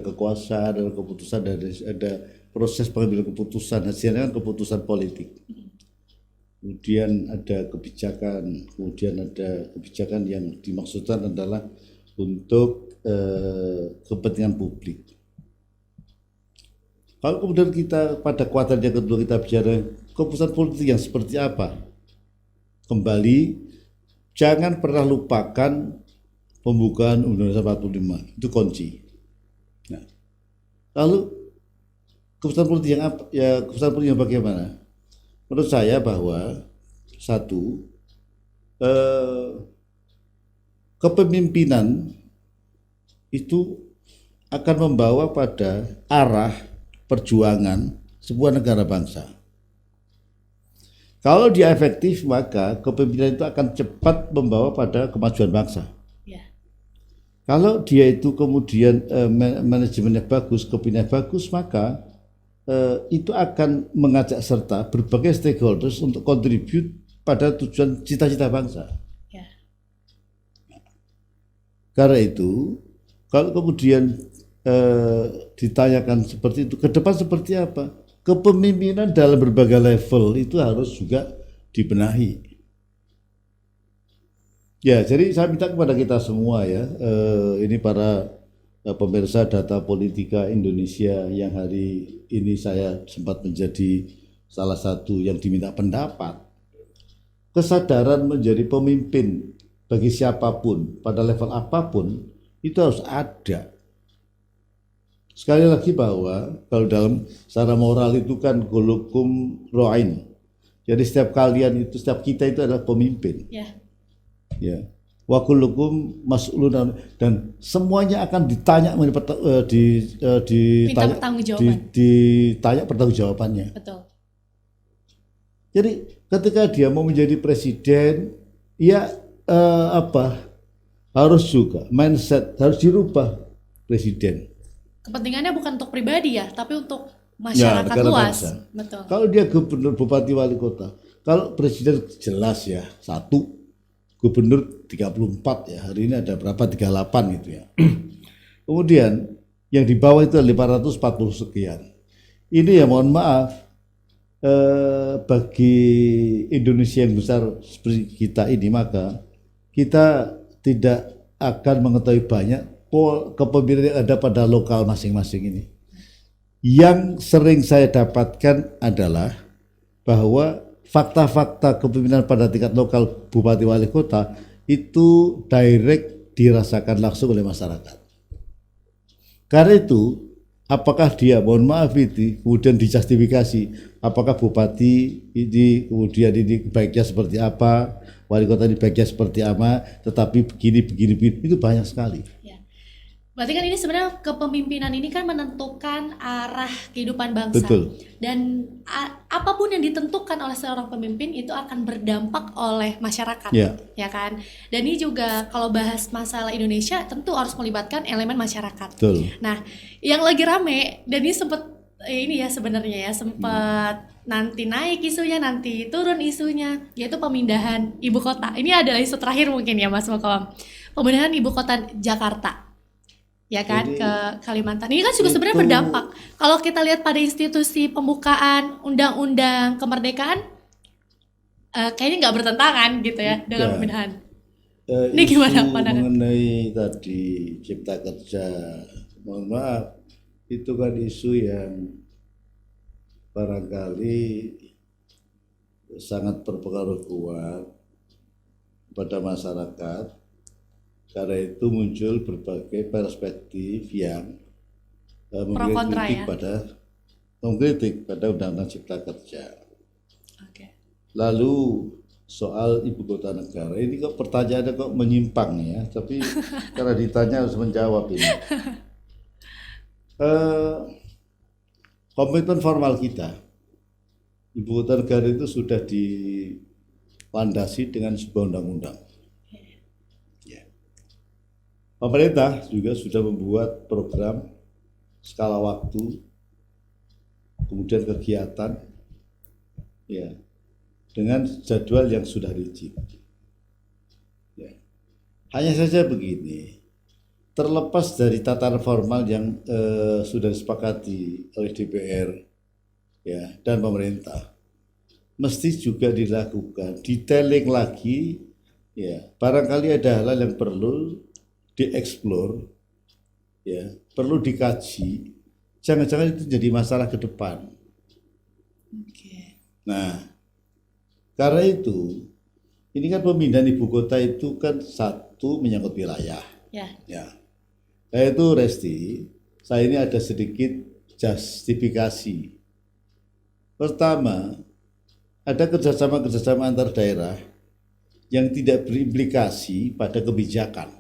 kekuasaan, ada keputusan, ada proses pengambilan keputusan, hasilnya kan keputusan politik. Kemudian ada kebijakan, yang dimaksudkan adalah untuk kepentingan publik. Kalau kemudian kita pada kuartal yang kedua kita bicara keputusan politik yang seperti apa, kembali jangan pernah lupakan pembukaan Undang-Undang 45 itu kunci. Nah, lalu keputusan politik yang apa? Ya, keputusan politik yang bagaimana? Menurut saya bahwa satu, kepemimpinan itu akan membawa pada arah perjuangan sebuah negara bangsa. Kalau dia efektif, maka kepemimpinan itu akan cepat membawa pada kemajuan bangsa. Ya. Kalau dia itu kemudian manajemennya bagus, kepemimpinannya bagus, maka itu akan mengajak serta berbagai stakeholders untuk kontribut pada tujuan cita-cita bangsa. Ya. Karena itu, kalau kemudian ditanyakan seperti itu, ke depan seperti apa? Kepemimpinan dalam berbagai level itu harus juga dibenahi. Ya, jadi saya minta kepada kita semua ya, ini para pemirsa Data Politika Indonesia yang hari ini saya sempat menjadi salah satu yang diminta pendapat. Kesadaran menjadi pemimpin bagi siapapun pada level apapun itu harus ada. Sekali lagi bahwa kalau dalam secara moral itu kan kulukum ro'in. Jadi setiap kalian itu, setiap kita itu adalah pemimpin. Ya. Ya. Wa kullukum mas'ulun, dan semuanya akan ditanya Minta pertanggungjawaban. ditanya pertanggungjawabannya. Betul. Jadi ketika dia mau menjadi presiden, ya harus juga mindset harus dirubah presiden. Kepentingannya bukan untuk pribadi ya, tapi untuk Ya, masyarakat negara luas. bangsa. Betul. Kalau dia gubernur, bupati, wali kota, kalau presiden jelas ya, 1, gubernur 34 ya, hari ini ada berapa, 38 gitu ya. Kemudian yang di bawah itu 540 sekian. Ini ya mohon maaf, bagi Indonesia yang besar seperti kita ini, maka kita tidak akan mengetahui banyak kepemimpinan yang ada pada lokal masing-masing ini. Yang sering saya dapatkan adalah bahwa fakta-fakta kepemimpinan pada tingkat lokal, bupati, wali kota itu direct dirasakan langsung oleh masyarakat. Karena itu, apakah dia, mohon maaf itu, kemudian dijustifikasi, apakah bupati ini kemudian ini baiknya seperti apa, wali kota ini baiknya seperti apa, tetapi begini, itu banyak sekali. Berarti kan ini sebenarnya kepemimpinan ini kan menentukan arah kehidupan bangsa. Betul. Dan apapun yang ditentukan oleh seorang pemimpin itu akan berdampak oleh masyarakat, ya kan? Dan ini juga kalau bahas masalah Indonesia tentu harus melibatkan elemen masyarakat. Betul. Nah, yang lagi rame dan ini sempat ini ya sebenarnya ya sempat nanti naik isunya, nanti turun isunya, yaitu pemindahan ibu kota. Ini adalah isu terakhir mungkin ya Mas Mokom. Pemindahan ibu kota Jakarta. Ya kan. Jadi, ke Kalimantan. Ini kan juga sebenarnya berdampak. Kalau kita lihat pada institusi pembukaan undang-undang kemerdekaan, kayaknya nggak bertentangan gitu ya dengan pemindahan. Ini gimana pandangan? Mengenai tadi cipta kerja, mohon maaf, itu kan isu yang barangkali sangat berpengaruh kuat pada masyarakat. Karena itu muncul berbagai perspektif yang mengkritik pada undang-undang cipta kerja. Okay. Lalu soal ibu kota negara ini kok pertanyaannya kok menyimpang ya, tapi karena ditanya harus menjawab ini. Komitmen formal kita, ibu kota negara itu sudah dilandasi dengan sebuah undang-undang. Pemerintah juga sudah membuat program skala waktu, kemudian kegiatan, ya, dengan jadwal yang sudah rigid. Ya. Hanya saja begini, terlepas dari tataran formal yang sudah disepakati oleh DPR, ya, dan pemerintah, mesti juga dilakukan detailing lagi, ya, barangkali ada hal yang perlu dieksplor, ya, perlu dikaji, jangan-jangan itu jadi masalah ke depan. Okay. Nah, karena itu, ini kan pemindahan ibu kota itu kan satu menyangkut wilayah. Ya. Nah itu Resti, saya ini ada sedikit justifikasi. Pertama, ada kerjasama antar daerah yang tidak berimplikasi pada kebijakan.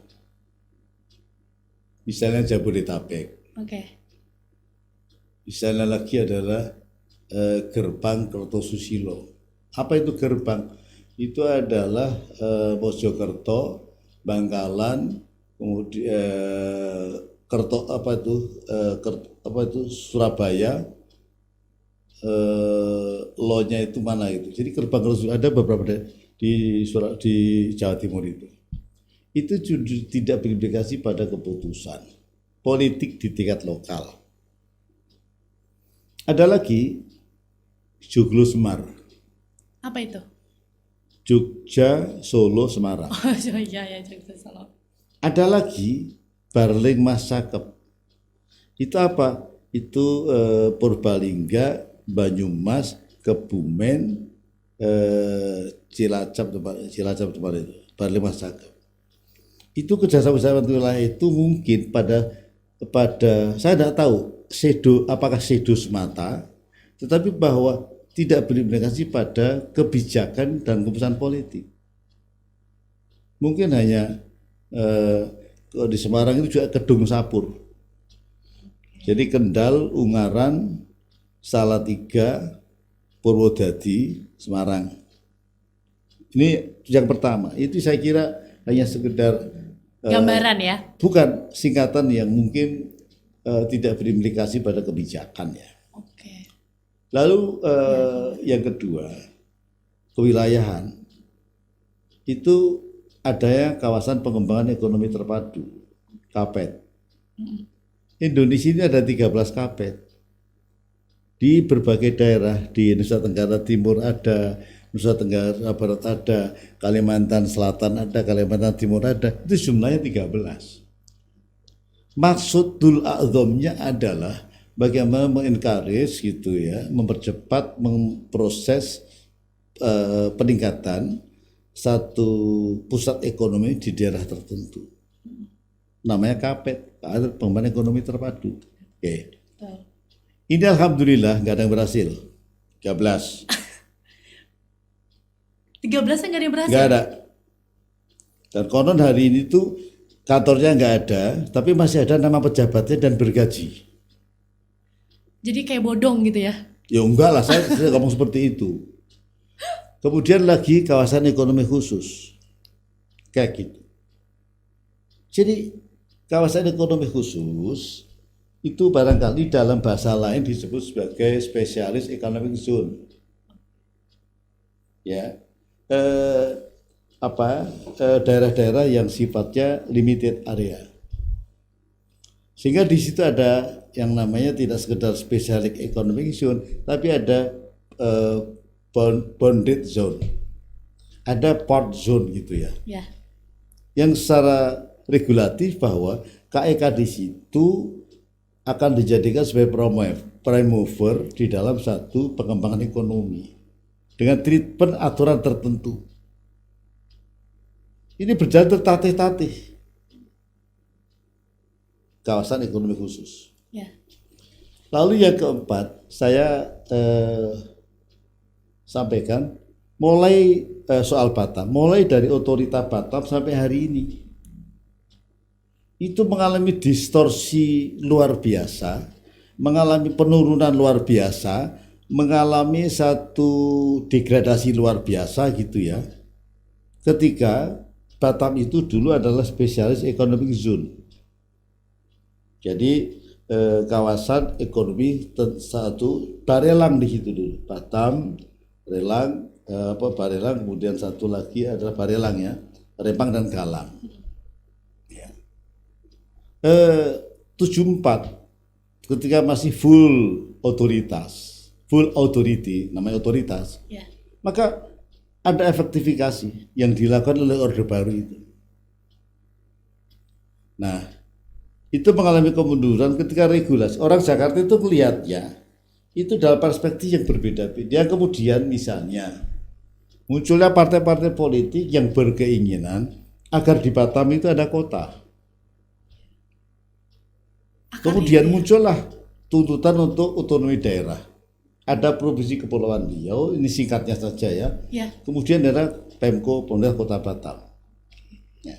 Misalnya Jabodetabek. Okay. Misalnya lagi adalah gerbang Kertosusilo. Apa itu gerbang? Itu adalah Mojokerto, Bangkalan, kemudian Kerto apa itu Surabaya, lo-nya itu mana itu. Jadi gerbang ada beberapa di Jawa Timur itu. Itu tidak berimplikasi pada keputusan politik di tingkat lokal. Ada lagi Joglo Semar. Apa itu? Jogja, Solo, Semarang. Oh iya ya, Jogja Solo. Ada lagi Barling Masakep. Itu apa? Itu Purbalingga, Banyumas, Kebumen, Cilacap tempat itu. Barling Masakep. Itu kerjasama wilayah itu mungkin pada saya tidak tahu apakah sedo semata, tetapi bahwa tidak berimplikasi pada kebijakan dan keputusan politik. Mungkin hanya di Semarang itu juga Kedung Sapur. Jadi Kendal, Ungaran, Salatiga, Purwodadi, Semarang. Ini yang pertama. Itu saya kira hanya sekedar gambaran ya. Bukan singkatan yang mungkin tidak berimplikasi pada kebijakan ya. Oke. Lalu yang kedua, kewilayahan itu adanya kawasan pengembangan ekonomi terpadu, KAPET. Indonesia ini ada 13 KAPET. Di berbagai daerah di Nusa Tenggara Timur ada, Nusa Tenggara Barat ada, Kalimantan Selatan ada, Kalimantan Timur ada, itu jumlahnya 13. Maksud Dul A'zamnya adalah bagaimana mengencourage gitu ya, mempercepat memproses peningkatan satu pusat ekonomi di daerah tertentu. Namanya KAPET, Pengembangan Ekonomi Terpadu. Oke. Ini alhamdulillah nggak ada yang berhasil. 13. 13 yang nggak ada yang berhasil? Nggak ada. Dan konon hari ini tuh kantornya nggak ada, tapi masih ada nama pejabatnya dan bergaji. Jadi kayak bodong gitu ya? Ya enggak lah, saya ngomong seperti itu. Kemudian lagi kawasan ekonomi khusus. Kayak gitu. Jadi kawasan ekonomi khusus itu barangkali dalam bahasa lain disebut sebagai spesialis economic zone. Ya. Daerah-daerah yang sifatnya limited area. Sehingga di situ ada yang namanya tidak sekedar specific economic zone, tapi ada bounded zone, ada port zone gitu ya. Ya. Yang secara regulatif bahwa KEK di situ akan dijadikan sebagai prime mover di dalam satu pengembangan ekonomi dengan treatment aturan tertentu. Ini berjalan tertatih-tatih. Kawasan ekonomi khusus. Ya. Lalu yang keempat, saya sampaikan mulai soal Batam, mulai dari otorita Batam sampai hari ini, itu mengalami distorsi luar biasa, mengalami penurunan luar biasa, mengalami satu degradasi luar biasa gitu ya. Ketika Batam itu dulu adalah spesialis economic zone. Jadi kawasan ekonomi satu Barelang di situ dulu. Batam, Barelang, Barelang, kemudian satu lagi adalah Barelang ya, Rempang dan Galang. Ya. 74 ketika masih full otoritas, full authority, namanya otoritas, Ya. maka ada efektifikasi yang dilakukan oleh Orde Baru itu. Nah, itu mengalami kemunduran ketika regulasi. Orang Jakarta itu melihatnya itu dalam perspektif yang berbeda-beda. Kemudian misalnya munculnya partai-partai politik yang berkeinginan agar di Batam itu ada kota. Kemudian muncullah tuntutan untuk otonomi daerah. Ada Provinsi Kepulauan Riau, ini singkatnya saja ya. Ya. Kemudian ada Pemko, pemerintah Kota Batam. Ya.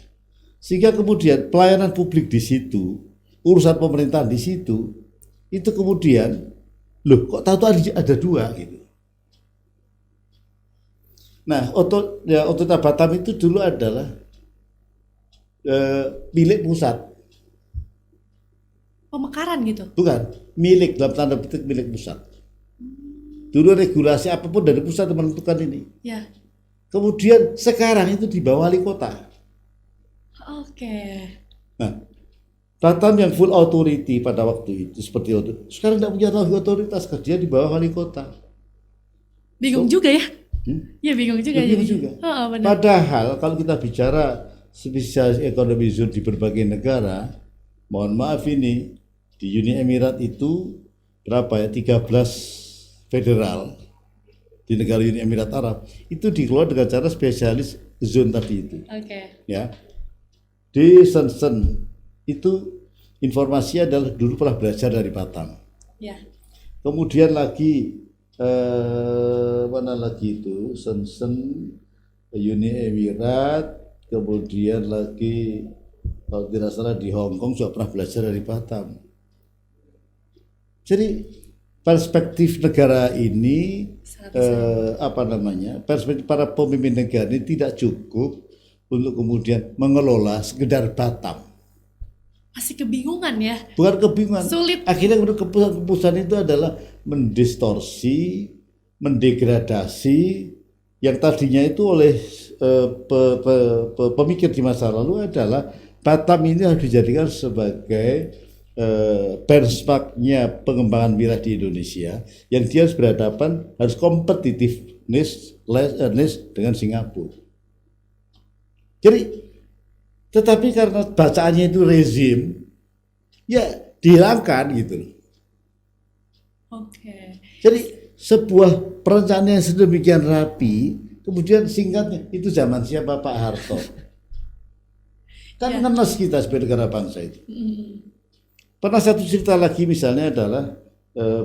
Sehingga kemudian pelayanan publik di situ, urusan pemerintahan di situ, itu kemudian, loh kok tahu ada dua gitu. Nah, otorita Batam itu dulu adalah milik pusat, Pemekaran gitu. bukan milik dalam tanda petik milik pusat. Dulu regulasi apapun dari pusat menentukan ini. Ya. Kemudian sekarang itu di bawah wali kota. Oke. Nah, Batam yang full authority pada waktu itu seperti itu. Sekarang tidak punya otoritas, kerja di bawah wali kota. Bingung juga ya. Hmm? Ya bingung juga Bingung jadi. juga. Oh, benar. Padahal kalau kita bicara spesialis ekonomi zone di berbagai negara, mohon maaf ini di Uni Emirat itu berapa ya 13 federal di negara Uni Emirat Arab itu dikelola dengan cara spesialis zone tadi itu. Oke. Ya, di Shenzhen itu informasi adalah dulu pernah belajar dari Batam. Ya. Kemudian lagi mana lagi itu Shenzhen, Uni Emirat, kemudian lagi kalau tidak salah di Hong Kong juga pernah belajar dari Batam. Jadi perspektif negara ini perspektif para pemimpin negara ini tidak cukup untuk kemudian mengelola sekedar Batam. Masih kebingungan ya. Bukan kebingungan. Sulit. Akhirnya keputusan itu adalah mendistorsi, mendegradasi yang tadinya itu oleh pemikir di masa lalu adalah Batam ini harus dijadikan sebagai benchmarknya pengembangan wilayah di Indonesia yang dia harus berhadapan harus competitiveness dengan Singapura. Jadi tetapi karena bacaannya itu rezim, ya dihilangkan gitu loh. Oke. Jadi sebuah perencanaan yang sedemikian rapi, kemudian singkatnya itu zaman siapa Pak Harto. Kan ngenes kita sebagai negara bangsa itu. Pernah satu cerita lagi misalnya adalah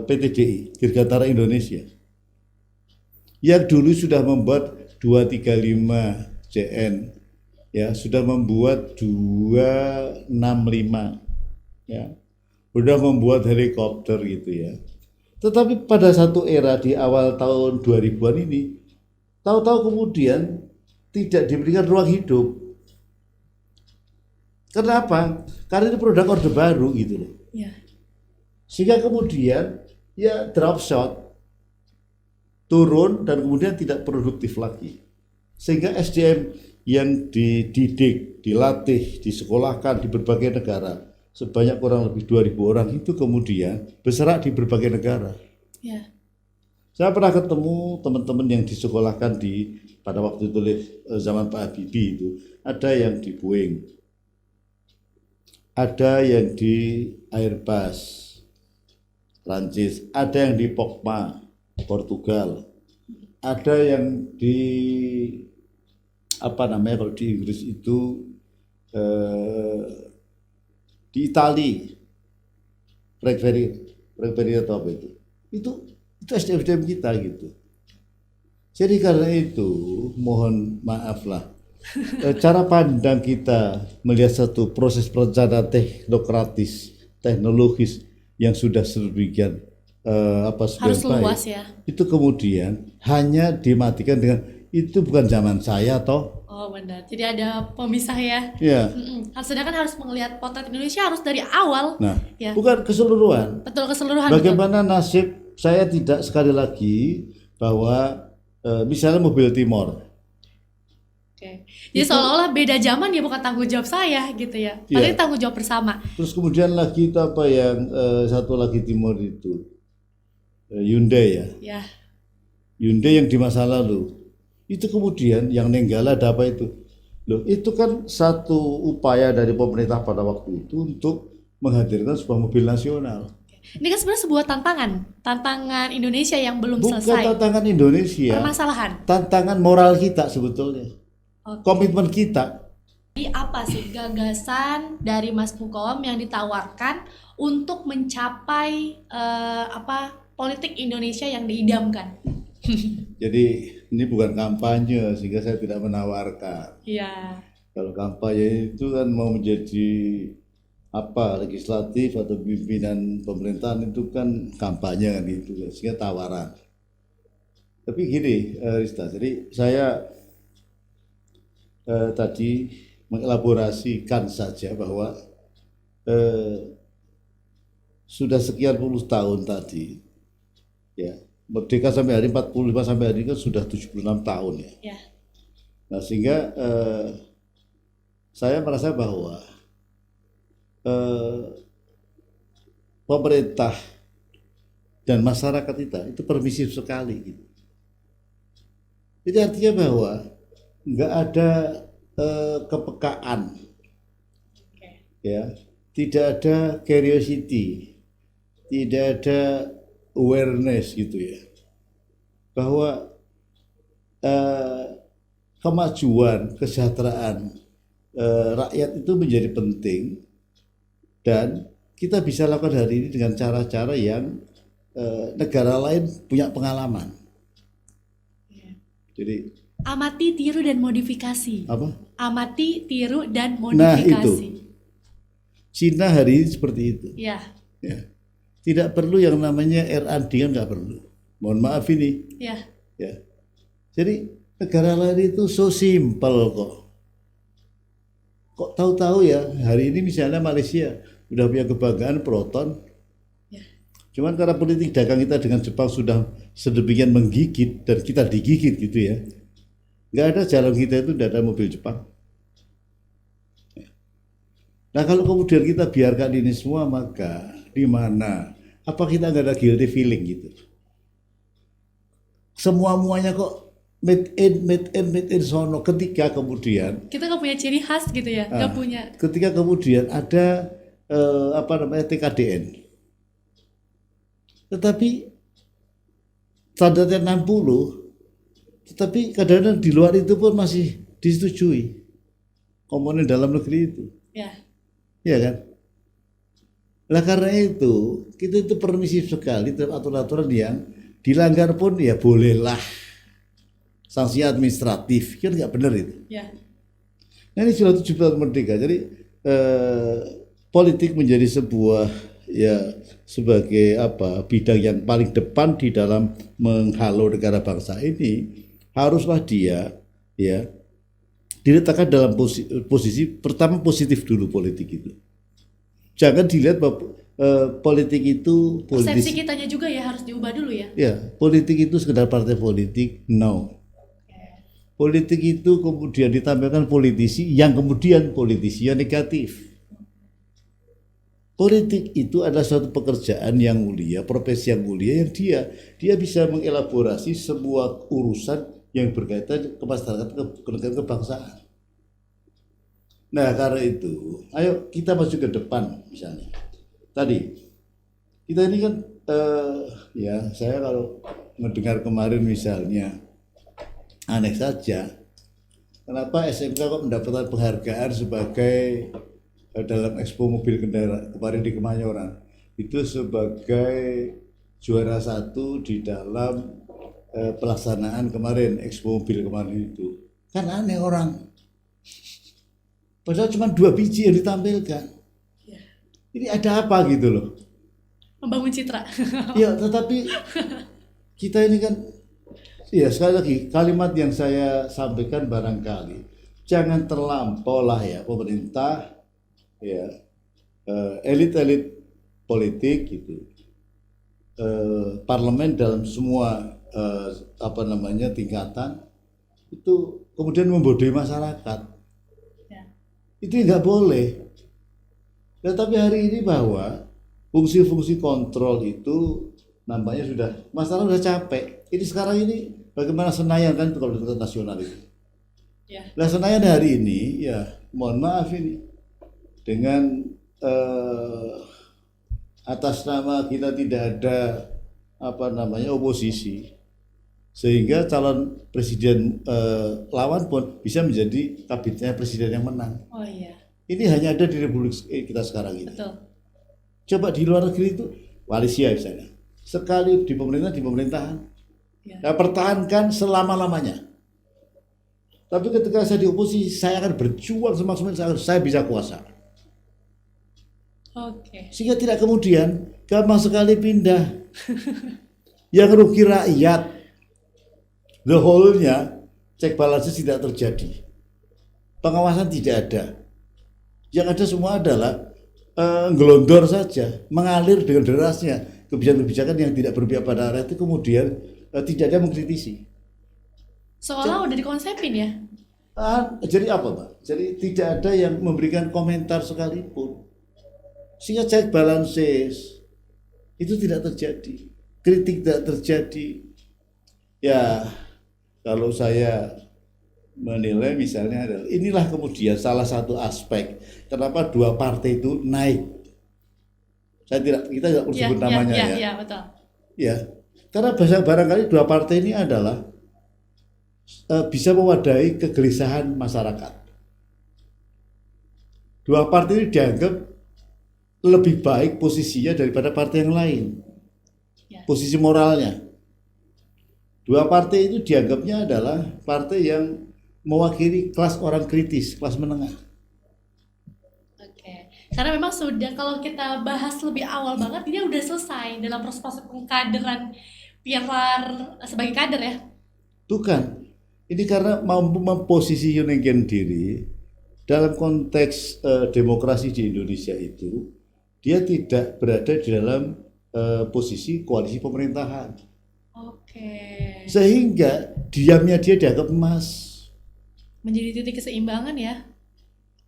PTDI, Dirgantara Indonesia, yang dulu sudah membuat 235 JN. Ya, sudah membuat 265 ya. Sudah membuat helikopter gitu ya. Tetapi pada satu era di awal tahun 2000-an ini tahu-tahu kemudian tidak diberikan ruang hidup. Kenapa? Karena itu produk orde baru gitu loh. Ya. Sehingga kemudian ya drop shot, turun dan kemudian tidak produktif lagi. Sehingga SDM yang dididik, dilatih, disekolahkan di berbagai negara sebanyak kurang lebih 2.000 orang itu kemudian berserak di berbagai negara. Ya. Saya pernah ketemu teman-teman yang disekolahkan pada waktu itu zaman Pak Habibie itu, ada yang di Boeing, ada yang di Airbus, Prancis, ada yang di Pokma, Portugal, ada yang di kalau di Inggris itu di Itali, Frankfurt atau apa itu SDM kita gitu. Jadi karena itu mohon maaf lah cara pandang kita melihat satu proses perencanaan teknokratis, teknologis yang sudah sedemikian harus luas ya. Itu kemudian hanya dimatikan dengan itu bukan zaman saya toh. Oh benar. Jadi ada pemisah ya. Iya. Sedangkan harus melihat potret Indonesia harus dari awal. Nah, ya. bukan keseluruhan. Betul keseluruhan. Bagaimana nasib saya tidak sekali lagi bahwa misalnya mobil Timor. Oke. Jadi seolah-olah beda zaman ya, bukan tanggung jawab saya gitu ya. Padahal tanggung jawab bersama. Terus kemudian lagi itu apa yang satu lagi Timor itu Hyundai ya. Ya. Hyundai yang di masa lalu. Itu kemudian yang Nenggala ada apa itu? Loh, itu kan satu upaya dari pemerintah pada waktu itu untuk menghadirkan sebuah mobil nasional. Ini kan sebenarnya sebuah tantangan Indonesia yang belum selesai. Bukan tantangan Indonesia. Permasalahan. Tantangan moral kita sebetulnya. Komitmen kita. Jadi apa sih gagasan dari Mas Mukom yang ditawarkan untuk mencapai politik Indonesia yang diidamkan? Jadi ini bukan kampanye sehingga saya tidak menawarkan. Iya. Kalau kampanye itu kan mau menjadi legislatif atau pimpinan pemerintahan itu kan kampanye kan itu sehingga tawaran. Tapi gini, Rista, jadi saya tadi mengelaborasikan saja bahwa eh, sudah sekian puluh tahun tadi, ya, merdeka sampai hari 45 sampai hari ini kan sudah 76 tahun ya. Ya. Nah, sehingga saya merasa bahwa eh, pemerintah dan masyarakat kita itu permisif sekali gitu. Jadi artinya bahwa nggak ada kepekaan, Oke. ya, tidak ada curiosity, tidak ada awareness gitu ya, bahwa eh, kemajuan, kesejahteraan rakyat itu menjadi penting dan kita bisa lakukan hari ini dengan cara-cara yang negara lain punya pengalaman. Ya. Jadi Amati, tiru, dan modifikasi. apa? Amati, tiru, dan Nah, modifikasi. Cina hari ini seperti itu. Ya. Ya. Tidak perlu yang namanya R&D, kan nggak perlu. Mohon maaf ini. Ya. Ya. Jadi negara lain itu so simple kok. Kok tahu-tahu ya hari ini misalnya Malaysia udah punya kebanggaan proton. Ya. Cuman karena politik dagang kita dengan Jepang sudah sedemikian menggigit dan kita digigit gitu ya. Nggak ada jalan kita itu tidak ada mobil Jepang. Nah kalau kemudian kita biarkan ini semua, maka di mana? Apa kita nggak ada guilty feeling gitu? Semua-muanya kok made in sono. Ketika kemudian, Kita nggak punya ciri khas gitu ya, nggak punya. ketika kemudian ada apa namanya TKDN, tetapi standarnya 60, tetapi kadang-kadang di luar itu pun masih disetujui komponen dalam negeri itu. Ya. Ya kan? Nah karena itu kita itu permisif sekali terhadap aturan-aturan yang dilanggar pun ya bolehlah sanksi administratif, kan nggak benar itu. Ya. Nah ini sudah 7 tahun merdeka, jadi politik menjadi sebuah ya sebagai apa bidang yang paling depan di dalam menghalau negara bangsa ini, haruslah dia ya diletakkan dalam posisi pertama positif dulu politik itu. Jangan dilihat bahwa politik itu Persepsi kitanya juga ya harus diubah dulu ya. ya politik itu sekedar partai politik, no. Politik itu kemudian ditampilkan politisi yang kemudian politisi yang negatif. Politik itu adalah suatu pekerjaan yang mulia, profesi yang mulia yang dia bisa mengelaborasi sebuah urusan yang berkaitan ke masyarakat, ke kebangsaan. Nah karena itu, ayo kita maju ke depan misalnya. Tadi kita ini kan ya saya kalau mendengar kemarin misalnya aneh saja, kenapa SMK kok mendapatkan penghargaan sebagai dalam Expo Mobil Kendaraan kemarin di Kemayoran itu sebagai juara 1 di dalam pelaksanaan kemarin Expo Mobil kemarin itu. Kan aneh orang. Padahal cuma 2 biji yang ditampilkan. Ya. Ini ada apa gitu loh. Membangun citra. Ya tetapi kita ini kan, ya sekali lagi kalimat yang saya sampaikan barangkali jangan terlampau lah ya pemerintah, ya elit-elit politik gitu, parlemen dalam semua apa namanya tingkatan itu kemudian membodohi masyarakat. Itu nggak boleh. Tetapi hari ini bahwa fungsi-fungsi kontrol itu nampaknya sudah masyarakat sudah capek. Ini sekarang ini bagaimana Senayan kan kalau tingkat nasional itu. Ya. Nah Senayan hari ini ya mohon maaf ini dengan atas nama kita tidak ada apa namanya oposisi, sehingga calon presiden lawan pun bisa menjadi kabinetnya presiden yang menang. Oh iya. Ini hanya ada di Republik kita sekarang ini. Betul. Coba di luar negeri itu Malaysia misalnya, sekali di pemerintahan, Ya. nah, pertahankan selama-lamanya. Tapi ketika saya di oposisi, saya akan berjuang semaksimal saya bisa kuasa. Oke. Sehingga tidak kemudian gampang sekali pindah. Yang rugi rakyat. The whole-nya check balance tidak terjadi. Pengawasan tidak ada. Yang ada semua adalah ngelondor saja, mengalir dengan derasnya kebijakan-kebijakan yang tidak berpihak pada rakyat itu kemudian tidak ada mengkritisi. Seolah udah dikonsepin ya. Jadi apa, Pak? Jadi tidak ada yang memberikan komentar sekalipun. Sehingga check balances itu tidak terjadi. Kritik tidak terjadi. Ya, kalau saya menilai misalnya adalah inilah kemudian salah satu aspek kenapa dua partai itu naik. Kita tidak perlu sebut namanya ya. Iya, betul. Ya, karena barangkali dua partai ini adalah bisa mewadahi kegelisahan masyarakat. Dua partai ini dianggap lebih baik posisinya daripada partai yang lain. Ya. Posisi moralnya. Dua partai itu dianggapnya adalah partai yang mewakili kelas orang kritis, kelas menengah. Oke. Karena memang sudah kalau kita bahas lebih awal banget ini udah selesai dalam proses pengkaderan pilar sebagai kader ya. Bukan. Ini karena mampu memposisikan diri dalam konteks demokrasi di Indonesia itu, dia tidak berada di dalam posisi koalisi pemerintahan. Oke. Sehingga diamnya dia dianggap emas. Menjadi titik keseimbangan ya.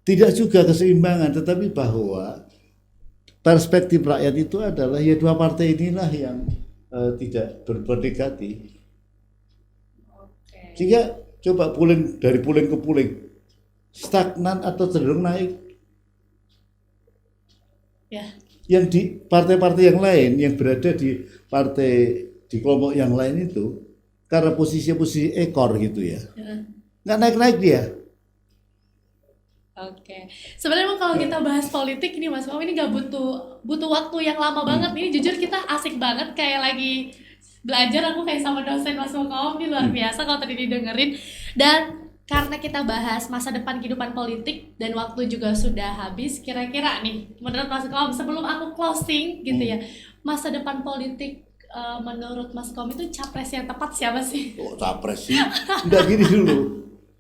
Tidak juga keseimbangan, tetapi bahwa perspektif rakyat itu adalah ya dua partai inilah yang tidak berbuat negatif. Sehingga coba dari puling ke puling, stagnan atau cenderung naik. Ya. Yang di partai-partai yang lain, yang berada di partai, di kelompok yang lain itu, karena posisi ekor gitu ya, nggak naik-naik dia. Oke. Sebenarnya emang kalau kita bahas politik ini Mas Kom, ini nggak butuh waktu yang lama banget. Ini jujur kita asik banget kayak lagi belajar, aku kayak sama dosen Mas Kom, ini luar biasa kalau tadi didengerin. Dan karena kita bahas masa depan kehidupan politik dan waktu juga sudah habis, kira-kira nih menurut Mas Kom sebelum aku closing gitu ya, masa depan politik menurut Mas Kom itu capres yang tepat siapa sih? Oh, capres sih, udah gini dulu.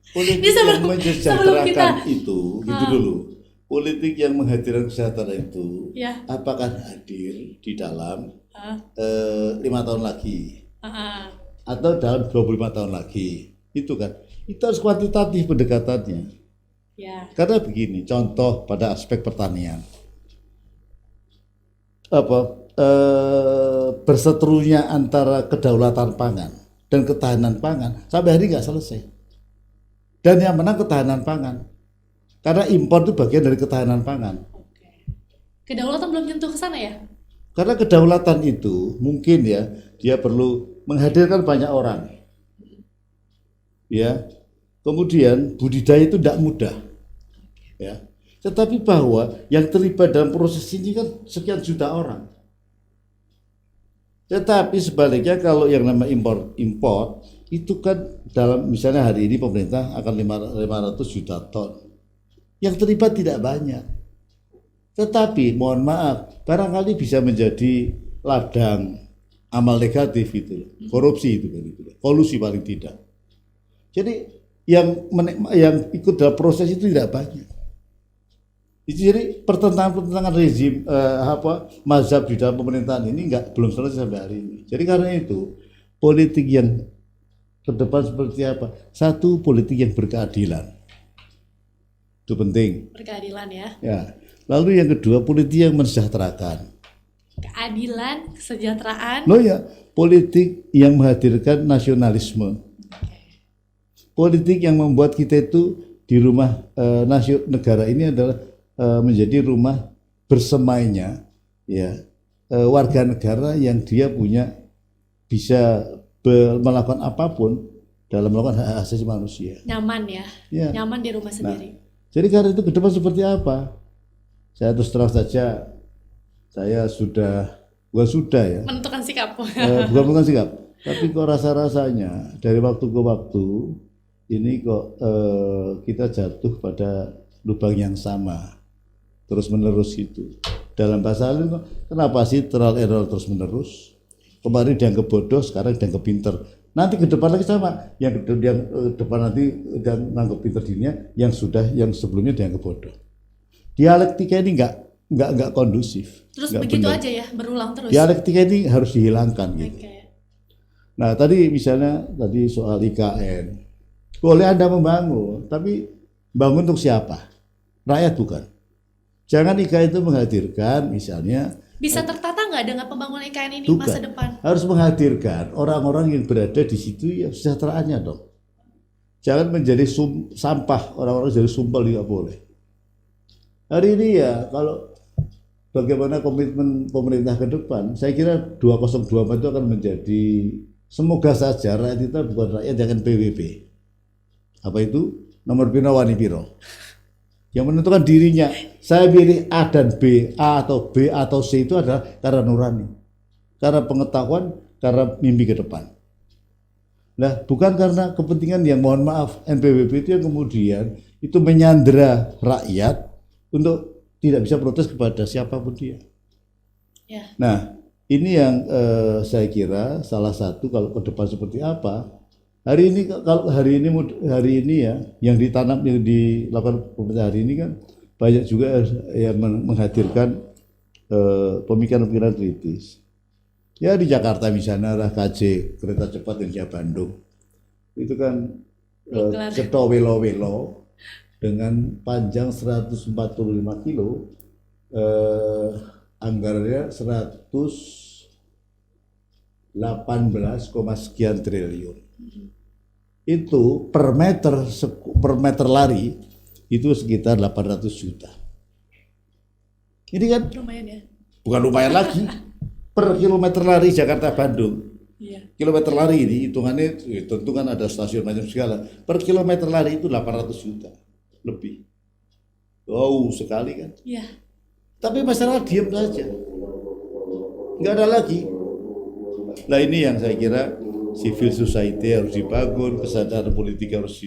Politik yang mensejahterakan itu, gitu dulu. Politik yang menghadirkan kesejahteraan itu, ya, apakah hadir di dalam 5 tahun lagi atau dalam 25 tahun lagi, itu kan itu harus kuantitatif pendekatannya ya. Karena begini, contoh pada aspek pertanian, berseterunya antara kedaulatan pangan dan ketahanan pangan sampai hari nggak selesai, dan yang menang ketahanan pangan karena impor itu bagian dari ketahanan pangan. Kedaulatan belum tentu ke sana ya. Karena kedaulatan itu mungkin ya dia perlu menghadirkan banyak orang, ya. Kemudian budidaya itu tidak mudah, ya. Tetapi bahwa yang terlibat dalam proses ini kan sekian juta orang. Tetapi sebaliknya kalau yang namanya impor itu kan dalam misalnya hari ini pemerintah akan 500 juta ton, yang terlibat tidak banyak. Tetapi mohon maaf, barangkali bisa menjadi ladang amal negatif itu, korupsi itu kan, kolusi paling tidak. Jadi yang ikut dalam proses itu tidak banyak. Itu jadi pertentangan rezim mazhab di dalam pemerintahan ini belum selesai sampai hari ini. Jadi karena itu politik yang ke depan seperti apa? Satu, politik yang berkeadilan. Itu penting. Berkeadilan ya. Ya. Lalu yang kedua, politik yang mensejahterakan. Keadilan, kesejahteraan. Loh ya, politik yang menghadirkan nasionalisme. Politik yang membuat kita itu di rumah negara ini adalah menjadi rumah bersemainya ya warga negara yang dia punya bisa melakukan apapun dalam melakukan hak asasi manusia. Nyaman ya. Nyaman di rumah sendiri. Jadi karena itu ke depan seperti apa? Saya terus terang saja, saya bukan menentukan sikap. Bukan menentukan sikap, tapi kok rasa-rasanya dari waktu ke waktu ini kok kita jatuh pada lubang yang sama terus menerus itu. Dalam bahasa lain, kenapa sih trial error terus menerus? Kemarin dianggap bodoh, sekarang dianggap pinter. Nanti ke depan lagi sama, yang depan nanti dan nganggap pintar dirinya, yang sebelumnya dianggap bodoh. Dialektika ini nggak kondusif. Terus nggak begitu benar. aja ya, berulang terus. Dialektika ini harus dihilangkan gitu. Oke. Nah tadi misalnya soal IKN, boleh Anda membangun, tapi bangun untuk siapa? Rakyat bukan. Jangan IKN itu menghadirkan misalnya, Bisa tertata nggak dengan pembangunan IKN ini bukan, masa depan? harus menghadirkan orang-orang yang berada di situ ya kesejahteraannya dong. Jangan menjadi sampah, orang-orang jadi sumpel nggak boleh. Hari ini ya kalau bagaimana komitmen pemerintah ke depan, saya kira 2024 itu akan menjadi, semoga saja rakyat kita bukan rakyat yang PWP. Apa itu? Nomor piro wani piro. Yang menentukan dirinya, saya pilih A dan B, A atau B atau C itu adalah karena nurani, karena pengetahuan, karena mimpi ke depan. Nah, bukan karena kepentingan yang mohon maaf NPWP itu yang kemudian itu menyandera rakyat untuk tidak bisa protes kepada siapapun dia. Ya. Nah, ini yang saya kira salah satu kalau ke depan seperti apa. Hari ini ya yang ditanam, yang dilakukan pemerintah hari ini kan banyak juga yang menghadirkan pemikiran-pemikiran kritis. Ya di Jakarta misalnya lah KJ kereta cepat yang Bandung itu kan cetha welo-welo dengan panjang 145 kilo, anggarannya 118, sekian triliun. Itu per meter lari itu sekitar 800 juta. Ini kan Lumayan ya. bukan lumayan lagi. Per kilometer lari Jakarta Bandung. Iya. Kilometer lari ini hitungannya tentu kan ada stasiun macam segala. Per kilometer lari itu 800 juta lebih. Wow, sekali kan? Iya. Tapi masyarakat diam saja. Nggak ada lagi. Nah ini yang saya kira civil society harus dibangun, kesadaran politik harus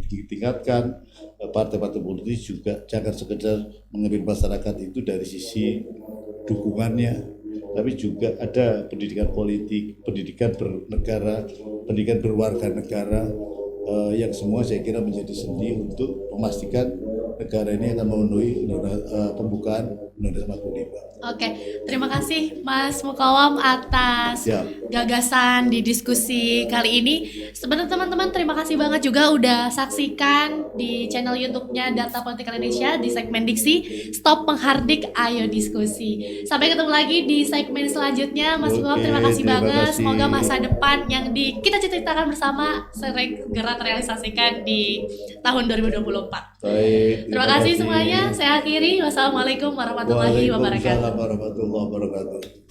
ditingkatkan, partai-partai politik juga jangan sekedar mengambil masyarakat itu dari sisi dukungannya, tapi juga ada pendidikan politik, pendidikan bernegara, pendidikan berwarga negara, yang semua saya kira menjadi sendi untuk memastikan negara ini akan memenuhi pembukaan Undang-Undang 45. Oke, terima kasih Mas Mukawam atas gagasan di diskusi kali ini. Sebenarnya teman-teman terima kasih banget juga udah saksikan di channel YouTube-nya Data Politik Indonesia di segmen Diksi. Stop menghardik, ayo diskusi. Sampai ketemu lagi di segmen selanjutnya. Mas Mukawam terima kasih banget. Semoga masa depan yang kita ceritakan bersama segera terrealisasikan di tahun 2024. Baik, terima kasih semuanya. Saya akhiri. Wassalamualaikum warahmatullahi wabarakatuh. Waalaikumsalam warahmatullahi wabarakatuh.